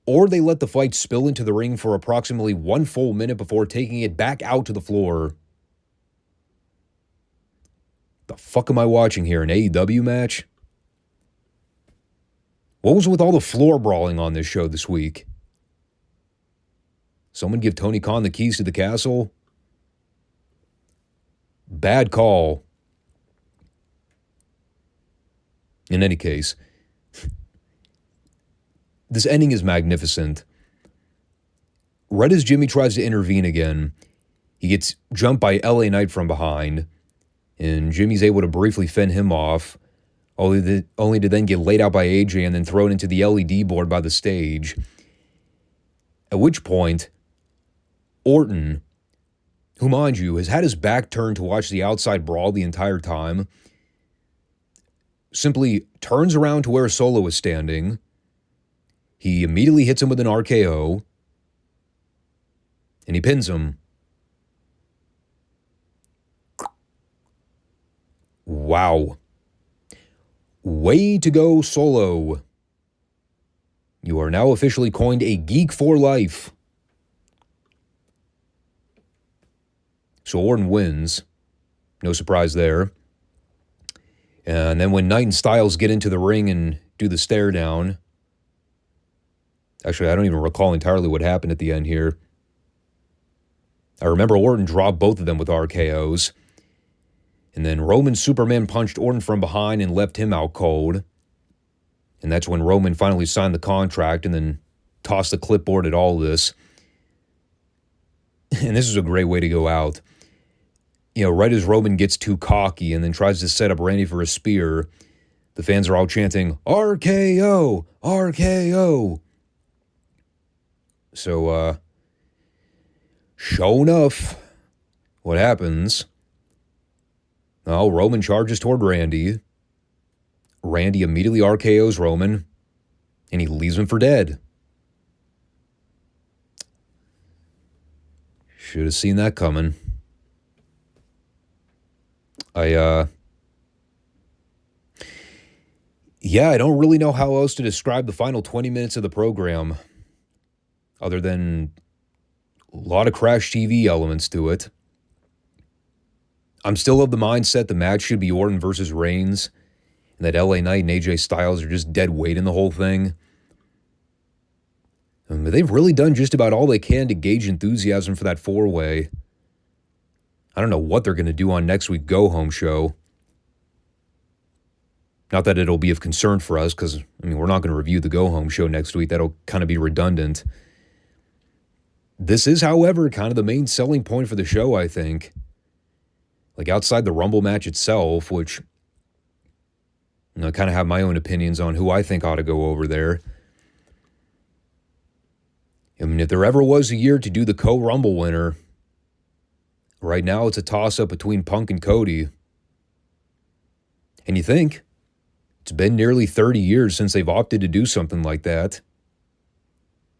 or they let the fight spill into the ring for approximately 1 full minute before taking it back out to the floor. The fuck am I watching here? An AEW match? What was with all the floor brawling on this show this week? Someone give Tony Khan the keys to the castle? Bad call. In any case, this ending is magnificent. Right as Jimmy tries to intervene again, he gets jumped by LA Knight from behind, and Jimmy's able to briefly fend him off, only to then get laid out by AJ and then thrown into the LED board by the stage. At which point, Orton, who, mind you, has had his back turned to watch the outside brawl the entire time, simply turns around to where Solo is standing. He immediately hits him with an RKO, and he pins him. Wow. Way to go, Solo. You are now officially coined a geek for life. So Orton wins. No surprise there. And then when Knight and Styles get into the ring and do the stare down. Actually, I don't even recall entirely what happened at the end here. I remember Orton dropped both of them with RKOs. And then Roman Superman punched Orton from behind and left him out cold. And that's when Roman finally signed the contract and then tossed the clipboard at all of this. And this is a great way to go out. Right as Roman gets too cocky and then tries to set up Randy for a spear, the fans are all chanting, RKO, RKO. So, sure enough, what happens? Oh, Roman charges toward Randy. Randy immediately RKOs Roman, and he leaves him for dead. Should have seen that coming. I don't really know how else to describe the final 20 minutes of the program, other than a lot of Crash TV elements to it. I'm still of the mindset the match should be Orton versus Reigns, and that LA Knight and AJ Styles are just dead weight in the whole thing. They've really done just about all they can to gauge enthusiasm for that four-way. I don't know what they're going to do on next week's go-home show. Not that it'll be of concern for us, because, we're not going to review the go-home show next week. That'll kind of be redundant. This is, however, kind of the main selling point for the show, I think. Like, outside the Rumble match itself, which, I kind of have my own opinions on who I think ought to go over there. If there ever was a year to do the co-Rumble winner, right now it's a toss-up between Punk and Cody. And you think, it's been nearly 30 years since they've opted to do something like that.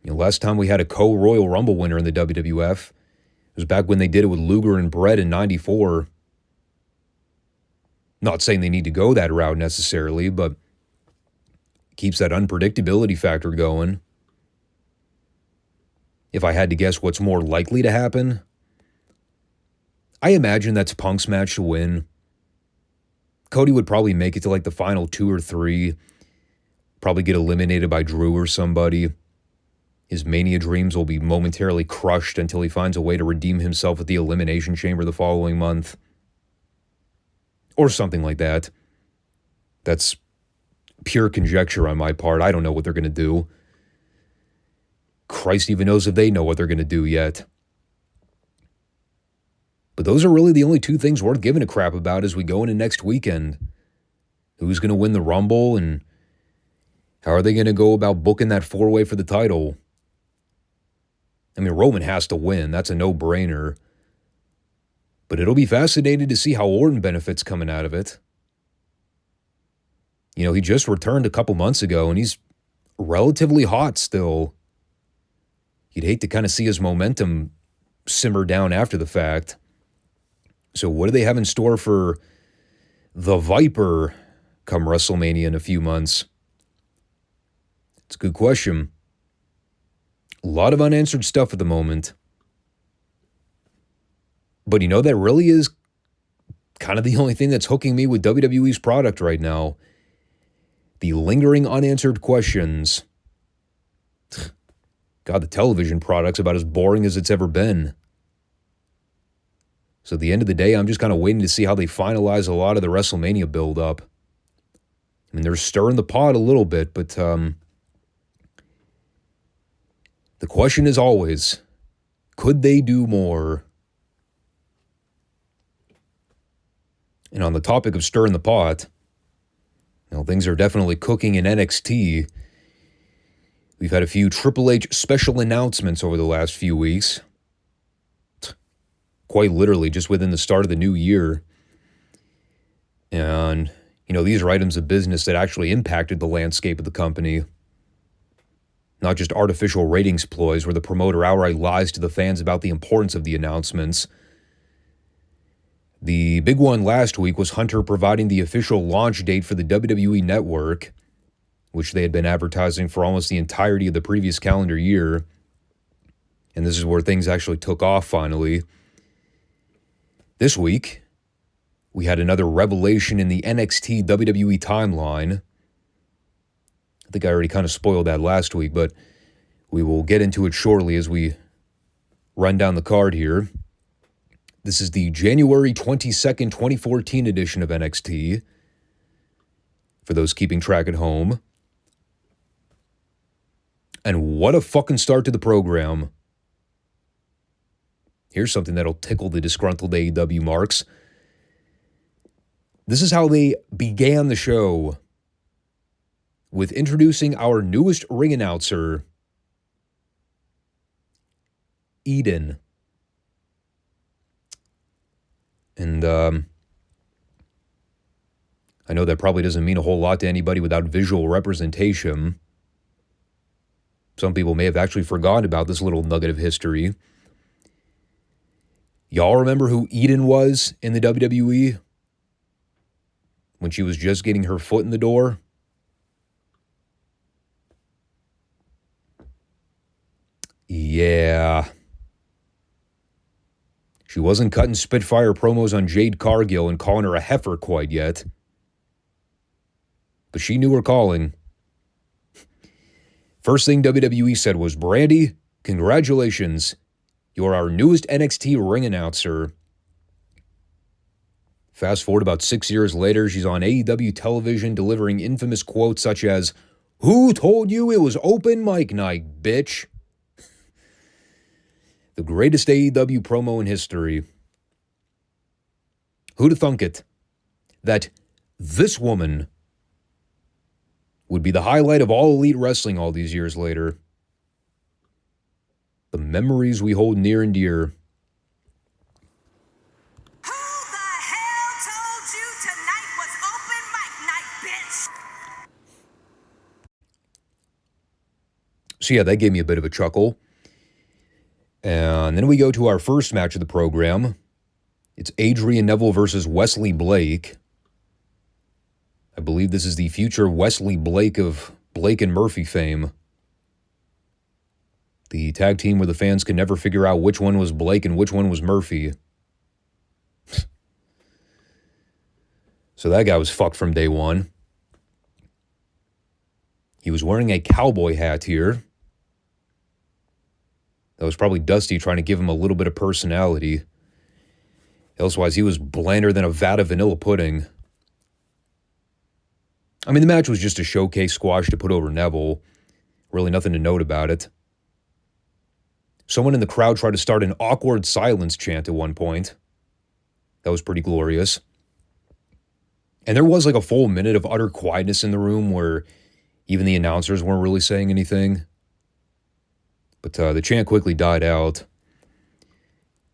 Last time we had a co-Royal Rumble winner in the WWF, it was back when they did it with Luger and Bret in '94. Not saying they need to go that route necessarily, but it keeps that unpredictability factor going. If I had to guess what's more likely to happen, I imagine that's Punk's match to win. Cody would probably make it to like the final 2 or 3. Probably get eliminated by Drew or somebody. His Mania dreams will be momentarily crushed until he finds a way to redeem himself at the Elimination Chamber the following month. Or something like that. That's pure conjecture on my part. I don't know what they're going to do. Christ even knows if they know what they're going to do yet. But those are really the only two things worth giving a crap about as we go into next weekend. Who's going to win the Rumble, and how are they going to go about booking that four-way for the title? Roman has to win. That's a no-brainer. But it'll be fascinating to see how Orton benefits coming out of it. He just returned a couple months ago, and he's relatively hot still. You'd hate to kind of see his momentum simmer down after the fact. So what do they have in store for the Viper come WrestleMania in a few months? It's a good question. A lot of unanswered stuff at the moment. But that really is kind of the only thing that's hooking me with WWE's product right now. The lingering unanswered questions. God, the television product's about as boring as it's ever been. So at the end of the day, I'm just kind of waiting to see how they finalize a lot of the WrestleMania build-up. They're stirring the pot a little bit, but the question is always, could they do more? And on the topic of stirring the pot, things are definitely cooking in NXT. We've had a few Triple H special announcements over the last few weeks. Quite literally, just within the start of the new year. And, these are items of business that actually impacted the landscape of the company. Not just artificial ratings ploys where the promoter outright lies to the fans about the importance of the announcements. The big one last week was Hunter providing the official launch date for the WWE Network, which they had been advertising for almost the entirety of the previous calendar year. And this is where things actually took off finally. This week, we had another revelation in the NXT WWE timeline. I think I already kind of spoiled that last week, but we will get into it shortly as we run down the card here. This is the January 22nd, 2014 edition of NXT. For those keeping track at home. And what a fucking start to the program. Here's something that'll tickle the disgruntled AEW marks. This is how they began the show. With introducing our newest ring announcer, Eden. And I know that probably doesn't mean a whole lot to anybody without visual representation. Some people may have actually forgotten about this little nugget of history. Y'all remember who Eden was in the WWE? When she was just getting her foot in the door? Yeah. She wasn't cutting Spitfire promos on Jade Cargill and calling her a heifer quite yet. But she knew her calling. First thing WWE said was, "Brandy, congratulations. You're our newest NXT ring announcer." Fast forward about 6 years later, she's on AEW television delivering infamous quotes such as, "Who told you it was open mic night, bitch?" The greatest AEW promo in history. Who'da thunk it? That this woman would be the highlight of all elite wrestling all these years later. The memories we hold near and dear. Who the hell told you tonight was open mic night, bitch? So yeah, that gave me a bit of a chuckle. And then we go to our first match of the program. It's Adrian Neville versus Wesley Blake. I believe this is the future Wesley Blake of Blake and Murphy fame. The tag team where the fans could never figure out which one was Blake and which one was Murphy. So that guy was fucked from day one. He was wearing a cowboy hat here. That was probably Dusty trying to give him a little bit of personality. Elsewise, he was blander than a vat of vanilla pudding. I mean, the match was just a showcase squash to put over Neville. Really nothing to note about it. Someone in the crowd tried to start an awkward silence chant at one point. That was pretty glorious. And there was like a full minute of utter quietness in the room where even the announcers weren't really saying anything. But the chant quickly died out.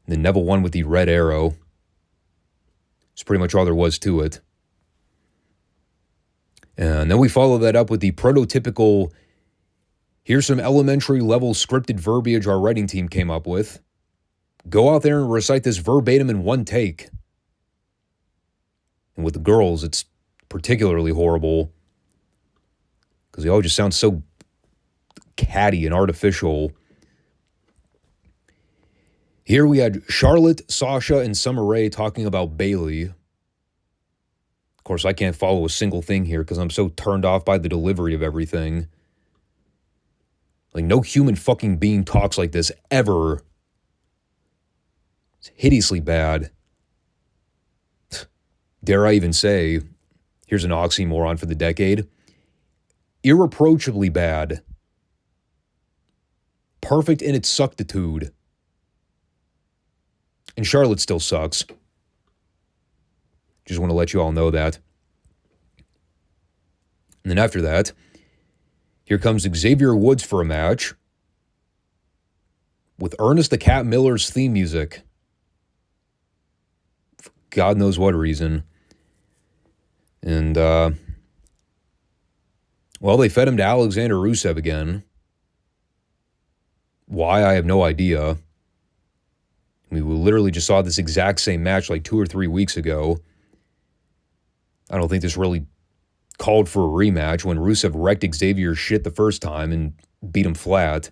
Then Neville won with the red arrow. That's pretty much all there was to it. And then we follow that up with the prototypical, here's some elementary level scripted verbiage our writing team came up with. Go out there and recite this verbatim in one take. And with the girls, it's particularly horrible because they all just sound so catty and artificial. Here we had Charlotte, Sasha, and Summer Rae talking about Bayley. Of course, I can't follow a single thing here because I'm so turned off by the delivery of everything. Like, no human fucking being talks like this ever. It's hideously bad. Dare I even say, here's an oxymoron for the decade, irreproachably bad. Perfect in its suctitude. And Charlotte still sucks. Just want to let you all know that. And then after that, here comes Xavier Woods for a match with Ernest the Cat Miller's theme music. For God knows what reason. And, well, they fed him to Alexander Rusev again. Why, I have no idea. We literally just saw this exact same match like 2 or 3 weeks ago. I don't think this really called for a rematch when Rusev wrecked Xavier's shit the first time and beat him flat.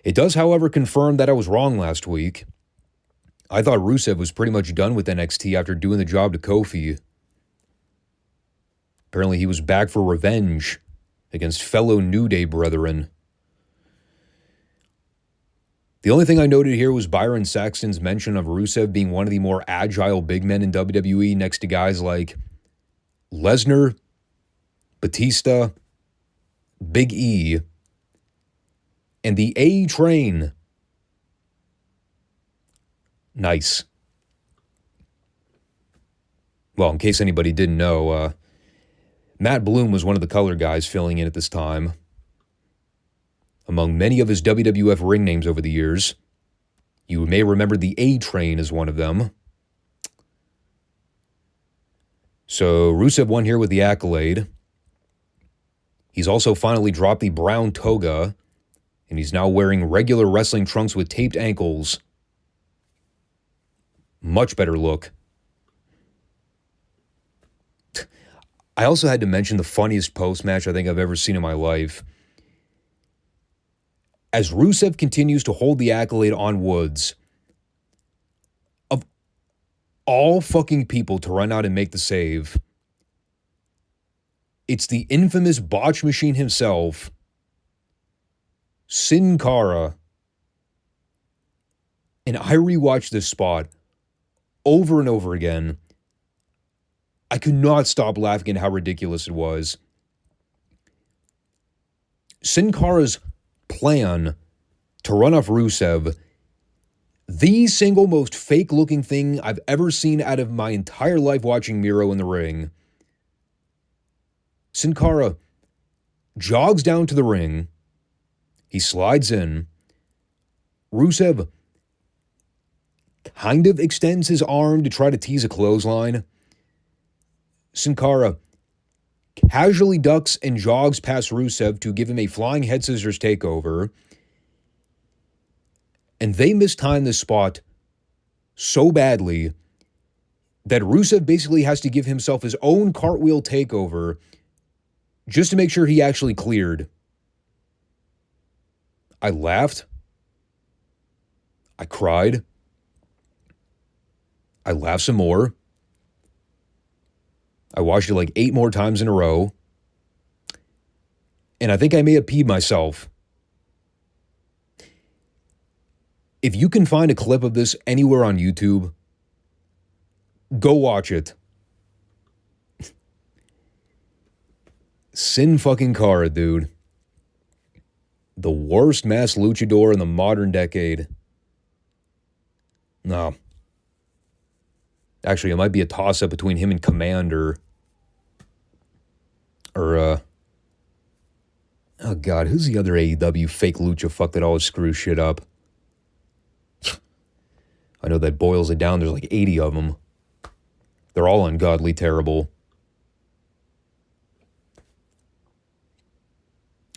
It does, however, confirm that I was wrong last week. I thought Rusev was pretty much done with NXT after doing the job to Kofi. Apparently he was back for revenge against fellow New Day brethren. The only thing I noted here was Byron Saxton's mention of Rusev being one of the more agile big men in WWE next to guys like Lesnar, Batista, Big E, and the A-Train. Nice. Well, in case anybody didn't know, Matt Bloom was one of the color guys filling in at this time. Among many of his WWF ring names over the years, you may remember the A-Train as one of them. So Rusev won here with the accolade. He's also finally dropped the brown toga, and he's now wearing regular wrestling trunks with taped ankles. Much better look. I also had to mention the funniest post-match I think I've ever seen in my life. As Rusev continues to hold the accolade on Woods, all fucking people to run out and make the save. It's the infamous botch machine himself, Sin Cara. And I rewatched this spot over and over again. I could not stop laughing at how ridiculous it was. Sin Cara's plan to run off Rusev, the single most fake-looking thing I've ever seen out of my entire life watching Miro in the ring. Sin Cara jogs down to the ring. He slides in. Rusev kind of extends his arm to try to tease a clothesline. Sin Cara casually ducks and jogs past Rusev to give him a flying head scissors takeover. And they mistime this spot so badly that Rusev basically has to give himself his own cartwheel takeover just to make sure he actually cleared. I laughed. I cried. I laughed some more. I watched it like 8 more times in a row. And I think I may have peed myself. If you can find a clip of this anywhere on YouTube, go watch it. Sin fucking Cara, dude. The worst masked luchador in the modern decade. No. Actually, it might be a toss-up between him and Commander. Or, oh God, who's the other AEW fake lucha fuck that always screws shit up? I know that boils it down. There's like 80 of them. They're all ungodly terrible.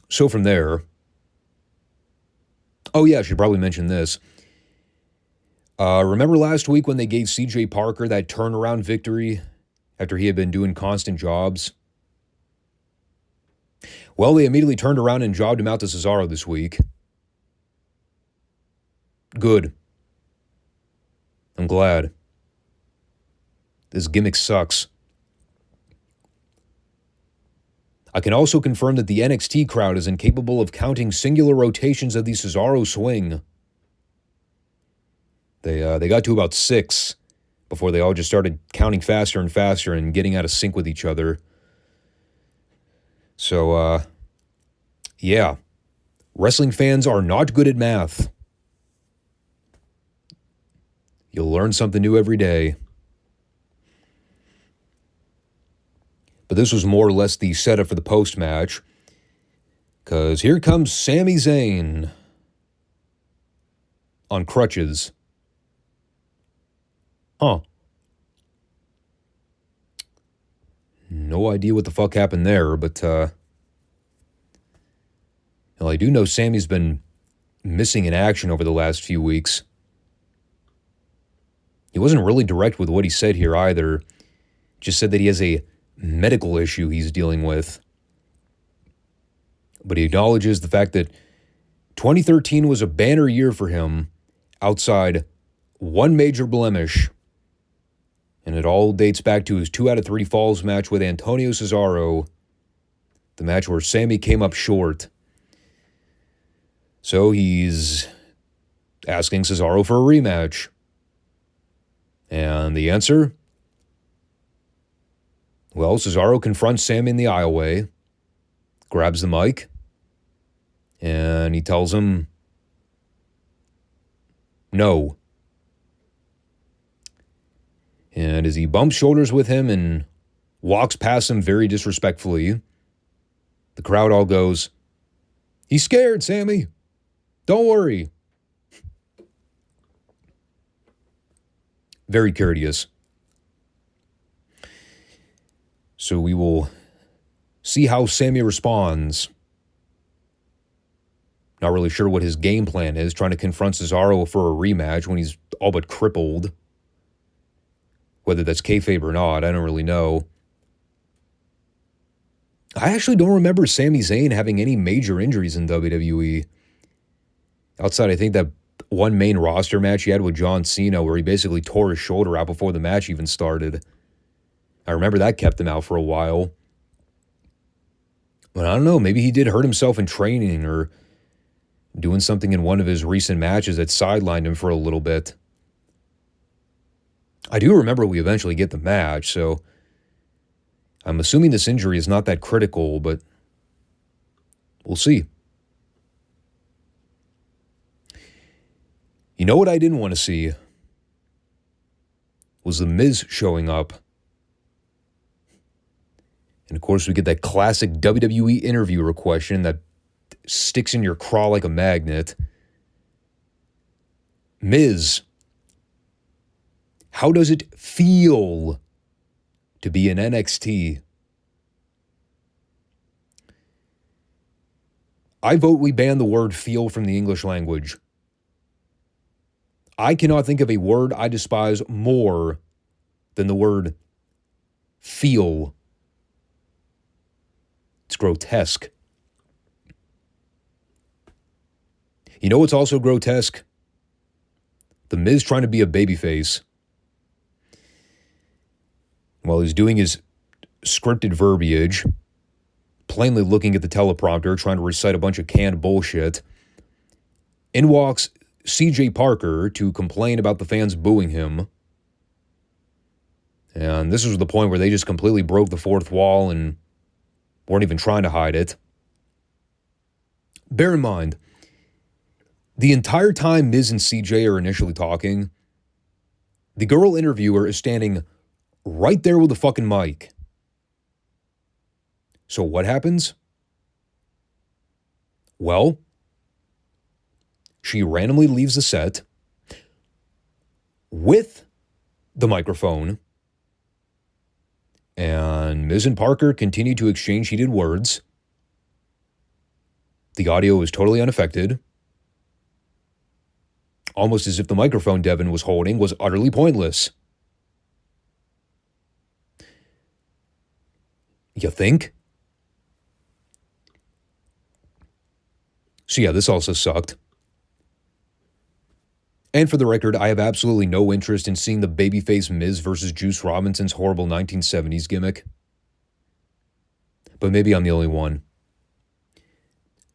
So from there... Oh yeah, I should probably mention this. Remember last week when they gave CJ Parker that turnaround victory after he had been doing constant jobs? Well, they immediately turned around and jobbed him out to Cesaro this week. Good. I'm glad. This gimmick sucks. I can also confirm that the NXT crowd is incapable of counting singular rotations of the Cesaro swing. They got to about 6 before they all just started counting faster and faster and getting out of sync with each other. So, yeah. Wrestling fans are not good at math. You'll learn something new every day. But this was more or less the setup for the post-match. Because here comes Sami Zayn on crutches. Huh. No idea what the fuck happened there, but well, I do know Sami's been missing in action over the last few weeks. He wasn't really direct with what he said here either. Just said that he has a medical issue he's dealing with. But he acknowledges the fact that 2013 was a banner year for him outside one major blemish. And it all dates back to his 2 out of 3 falls match with Antonio Cesaro, the match where Sami came up short. So he's asking Cesaro for a rematch. And the answer? Well, Cesaro confronts Sami in the aisleway, grabs the mic, and he tells him, no. And as he bumps shoulders with him and walks past him very disrespectfully, the crowd all goes, he's scared, Sami. Don't worry. Very courteous. So we will see how Sami responds. Not really sure what his game plan is, trying to confront Cesaro for a rematch when he's all but crippled. Whether that's kayfabe or not, I don't really know. I actually don't remember Sami Zayn having any major injuries in WWE. Outside, I think, that one main roster match he had with John Cena where he basically tore his shoulder out before the match even started. I remember that kept him out for a while. But I don't know, maybe he did hurt himself in training or doing something in one of his recent matches that sidelined him for a little bit. I do remember we eventually get the match, so I'm assuming this injury is not that critical, but we'll see. You know what I didn't want to see? Was The Miz showing up. And of course, we get that classic WWE interviewer question that sticks in your craw like a magnet. Miz, how does it feel to be in NXT? I vote we ban the word feel from the English language. I cannot think of a word I despise more than the word feel. It's grotesque. You know what's also grotesque? The Miz trying to be a babyface while he's doing his scripted verbiage, plainly looking at the teleprompter, trying to recite a bunch of canned bullshit. In walks CJ Parker to complain about the fans booing him. And this was the point where they just completely broke the fourth wall and weren't even trying to hide it. Bear in mind, the entire time Miz and CJ are initially talking, the girl interviewer is standing right there with the fucking mic. So what happens? Well, she randomly leaves the set with the microphone, and Miz and Parker continue to exchange heated words. The audio is totally unaffected, almost as if the microphone Devin was holding was utterly pointless. You think? So yeah, this also sucked. And for the record, I have absolutely no interest in seeing the babyface Miz versus Juice Robinson's horrible 1970s gimmick. But maybe I'm the only one.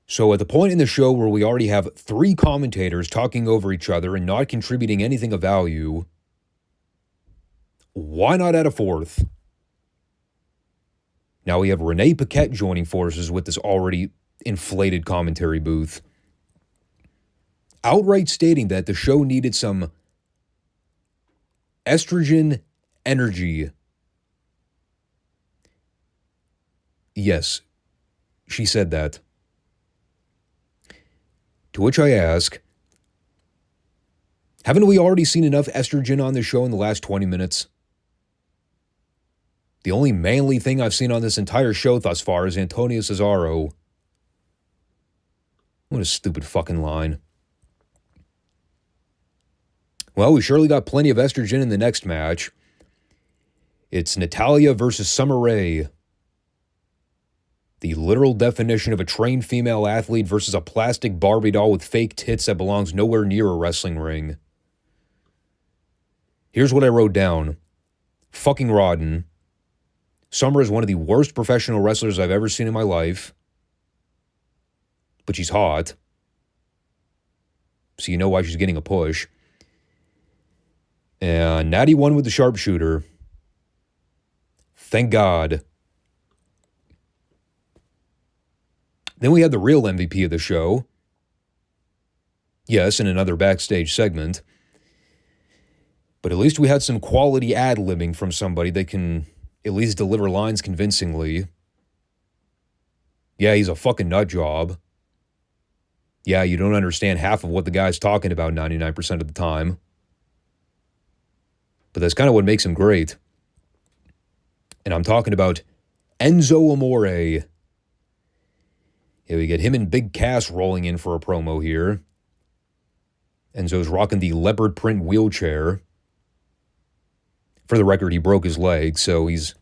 So at the point in the show where we already have 3 commentators talking over each other and not contributing anything of value, why not add a 4th? Now we have Renee Paquette joining forces with this already inflated commentary booth, outright stating that the show needed some estrogen energy. Yes, she said that. To which I ask, haven't we already seen enough estrogen on the show in the last 20 minutes? The only manly thing I've seen on this entire show thus far is Antonio Cesaro. What a stupid fucking line. Well, we surely got plenty of estrogen in the next match. It's Natalya versus Summer Rae. The literal definition of a trained female athlete versus a plastic Barbie doll with fake tits that belongs nowhere near a wrestling ring. Here's what I wrote down. Fucking rotten. Summer is one of the worst professional wrestlers I've ever seen in my life. But she's hot. So you know why she's getting a push. And Natty won with the sharpshooter. Thank God. Then we had the real MVP of the show. Yes, in another backstage segment. But at least we had some quality ad-libbing from somebody that can at least deliver lines convincingly. Yeah, he's a fucking nut job. Yeah, you don't understand half of what the guy's talking about 99% of the time. But that's kind of what makes him great. And I'm talking about Enzo Amore. Yeah, we get him and Big Cass rolling in for a promo here. Enzo's rocking the leopard print wheelchair. For the record, he broke his leg, so he's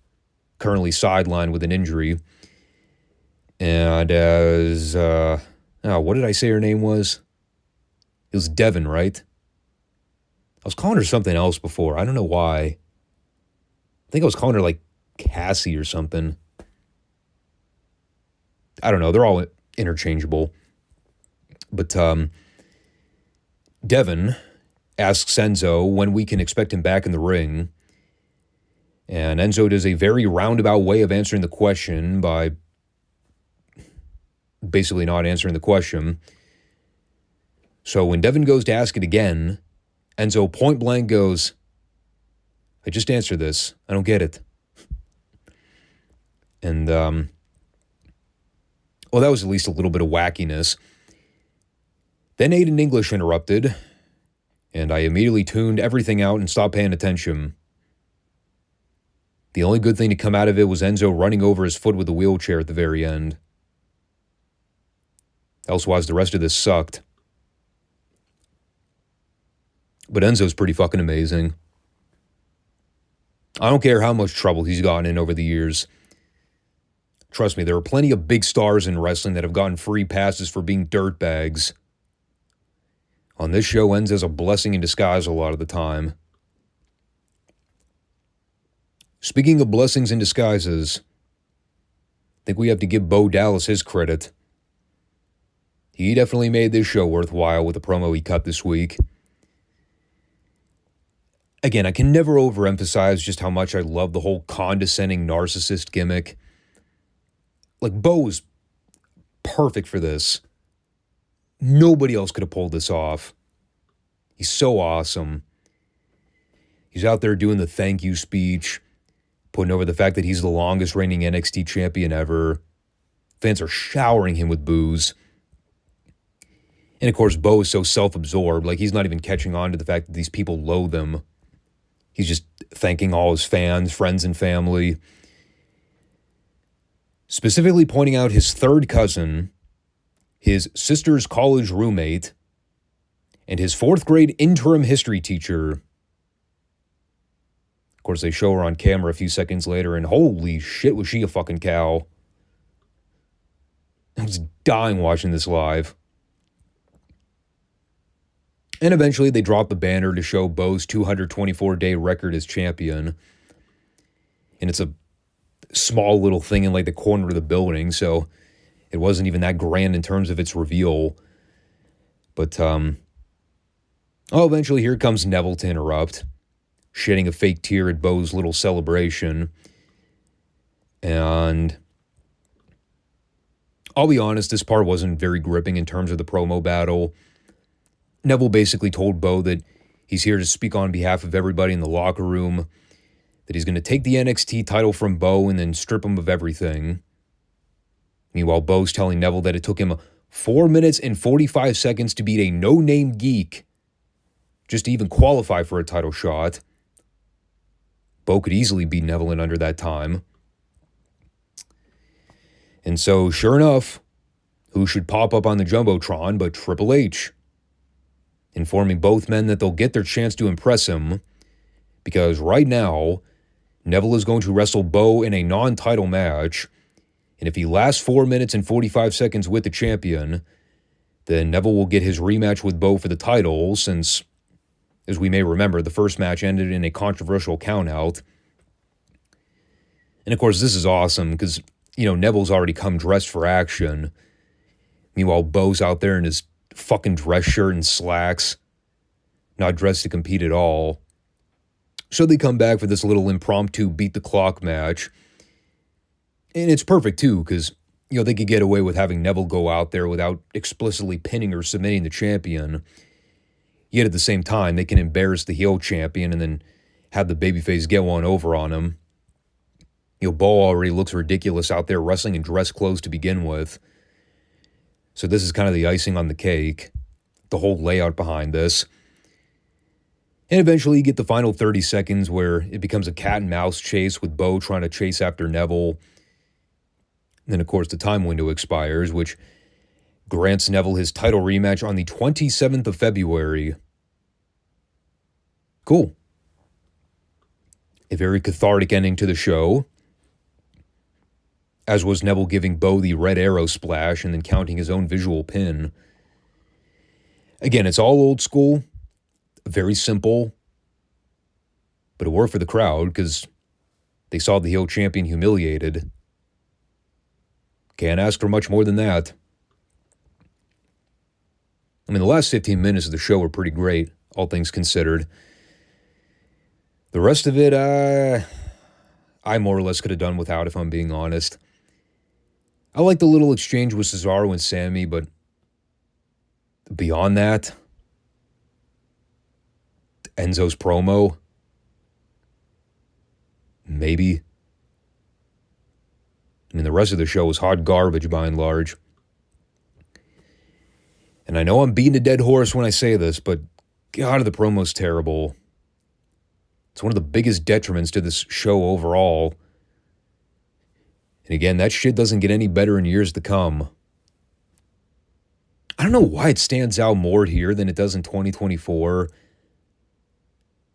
currently sidelined with an injury. And as, what did I say her name was? It It was Devin, right? I was calling her something else before. I don't know why. I think I was calling her like Cassie or something. I don't know. They're all interchangeable. But Devin asks Enzo when we can expect him back in the ring. And Enzo does a very roundabout way of answering the question by basically not answering the question. So when Devin goes to ask it again, Enzo point blank goes, I just answered this. I don't get it. And, well, that was at least a little bit of wackiness. Then Aiden English interrupted, and I immediately tuned everything out and stopped paying attention. The only good thing to come out of it was Enzo running over his foot with the wheelchair at the very end. Elsewise, the rest of this sucked. But Enzo's pretty fucking amazing. I don't care how much trouble he's gotten in over the years. Trust me, there are plenty of big stars in wrestling that have gotten free passes for being dirtbags. On this show, Enzo's a blessing in disguise a lot of the time. Speaking of blessings in disguises, I think we have to give Bo Dallas his credit. He definitely made this show worthwhile with the promo he cut this week. Again, I can never overemphasize just how much I love the whole condescending narcissist gimmick. Like, Bo was perfect for this. Nobody else could have pulled this off. He's so awesome. He's out there doing the thank you speech, putting over the fact that he's the longest reigning NXT champion ever. Fans are showering him with boos. And of course, Bo is so self-absorbed, like he's not even catching on to the fact that these people loathe him. He's just thanking all his fans, friends, and family. Specifically pointing out his third cousin, his sister's college roommate, and his fourth grade interim history teacher. Of course, they show her on camera a few seconds later, and holy shit, was she a fucking cow. I was dying watching this live. And eventually they drop the banner to show Bo's 224-day record as champion. And it's a small little thing in like the corner of the building, so it wasn't even that grand in terms of its reveal. But, eventually here comes Neville to interrupt, shedding a fake tear at Bo's little celebration. And I'll be honest, this part wasn't very gripping in terms of the promo battle. Neville basically told Bo that he's here to speak on behalf of everybody in the locker room, that he's going to take the NXT title from Bo and then strip him of everything. Meanwhile, Bo's telling Neville that it took him 4 minutes and 45 seconds to beat a no-name geek just to even qualify for a title shot. Bo could easily beat Neville in under that time. And so, sure enough, who should pop up on the Jumbotron but Triple H, informing both men that they'll get their chance to impress him, because right now, Neville is going to wrestle Bo in a non-title match, and if he lasts 4 minutes and 45 seconds with the champion, then Neville will get his rematch with Bo for the title, since, as we may remember, the first match ended in a controversial countout. And of course, this is awesome, because, Neville's already come dressed for action. Meanwhile, Bo's out there in his fucking dress shirt and slacks, not dressed to compete at all. So they come back for this little impromptu beat the clock match. And it's perfect too, because, they could get away with having Neville go out there without explicitly pinning or submitting the champion. Yet at the same time, they can embarrass the heel champion and then have the babyface get one over on him. Bo already looks ridiculous out there wrestling in dress clothes to begin with. So this is kind of the icing on the cake, the whole layout behind this. And eventually you get the final 30 seconds where it becomes a cat and mouse chase with Bo trying to chase after Neville. And then, of course, the time window expires, which grants Neville his title rematch on the 27th of February. Cool. A very cathartic ending to the show, as was Neville giving Bo the red arrow splash and then counting his own visual pin. Again, it's all old school, very simple, but it worked for the crowd because they saw the heel champion humiliated. Can't ask for much more than that. I mean, the last 15 minutes of the show were pretty great, all things considered. The rest of it, I more or less could have done without, if I'm being honest. I like the little exchange with Cesaro and Sammy, but beyond that, Enzo's promo, maybe. I mean, the rest of the show was hot garbage by and large. And I know I'm beating a dead horse when I say this, but God, the promo's terrible. It's one of the biggest detriments to this show overall. And again, that shit doesn't get any better in years to come. I don't know why it stands out more here than it does in 2024.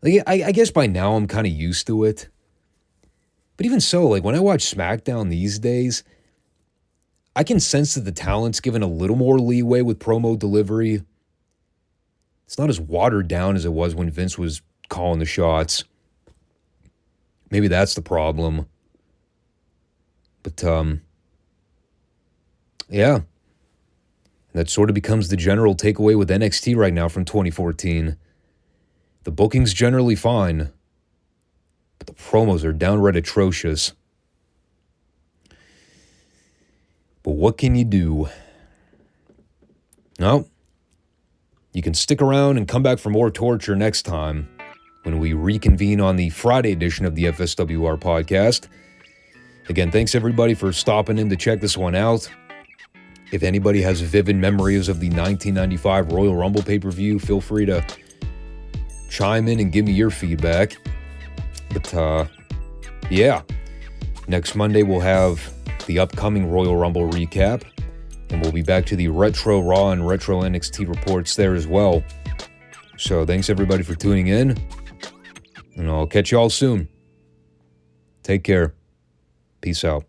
Like, I guess by now I'm kind of used to it. But even so, like when I watch SmackDown these days, I can sense that the talent's given a little more leeway with promo delivery. It's not as watered down as it was when Vince was calling the shots. Maybe that's the problem. But, yeah. And that sort of becomes the general takeaway with NXT right now from 2014. The booking's generally fine, but the promos are downright atrocious. But what can you do? No. You can stick around and come back for more torture next time when we reconvene on the Friday edition of the FSWR podcast. Again, thanks everybody for stopping in to check this one out. If anybody has vivid memories of the 1995 Royal Rumble pay-per-view, feel free to chime in and give me your feedback. But, yeah. Next Monday we'll have the upcoming Royal Rumble recap, and we'll be back to the Retro Raw and Retro NXT reports there as well. So thanks everybody for tuning in, and I'll catch you all soon. Take care. Peace out.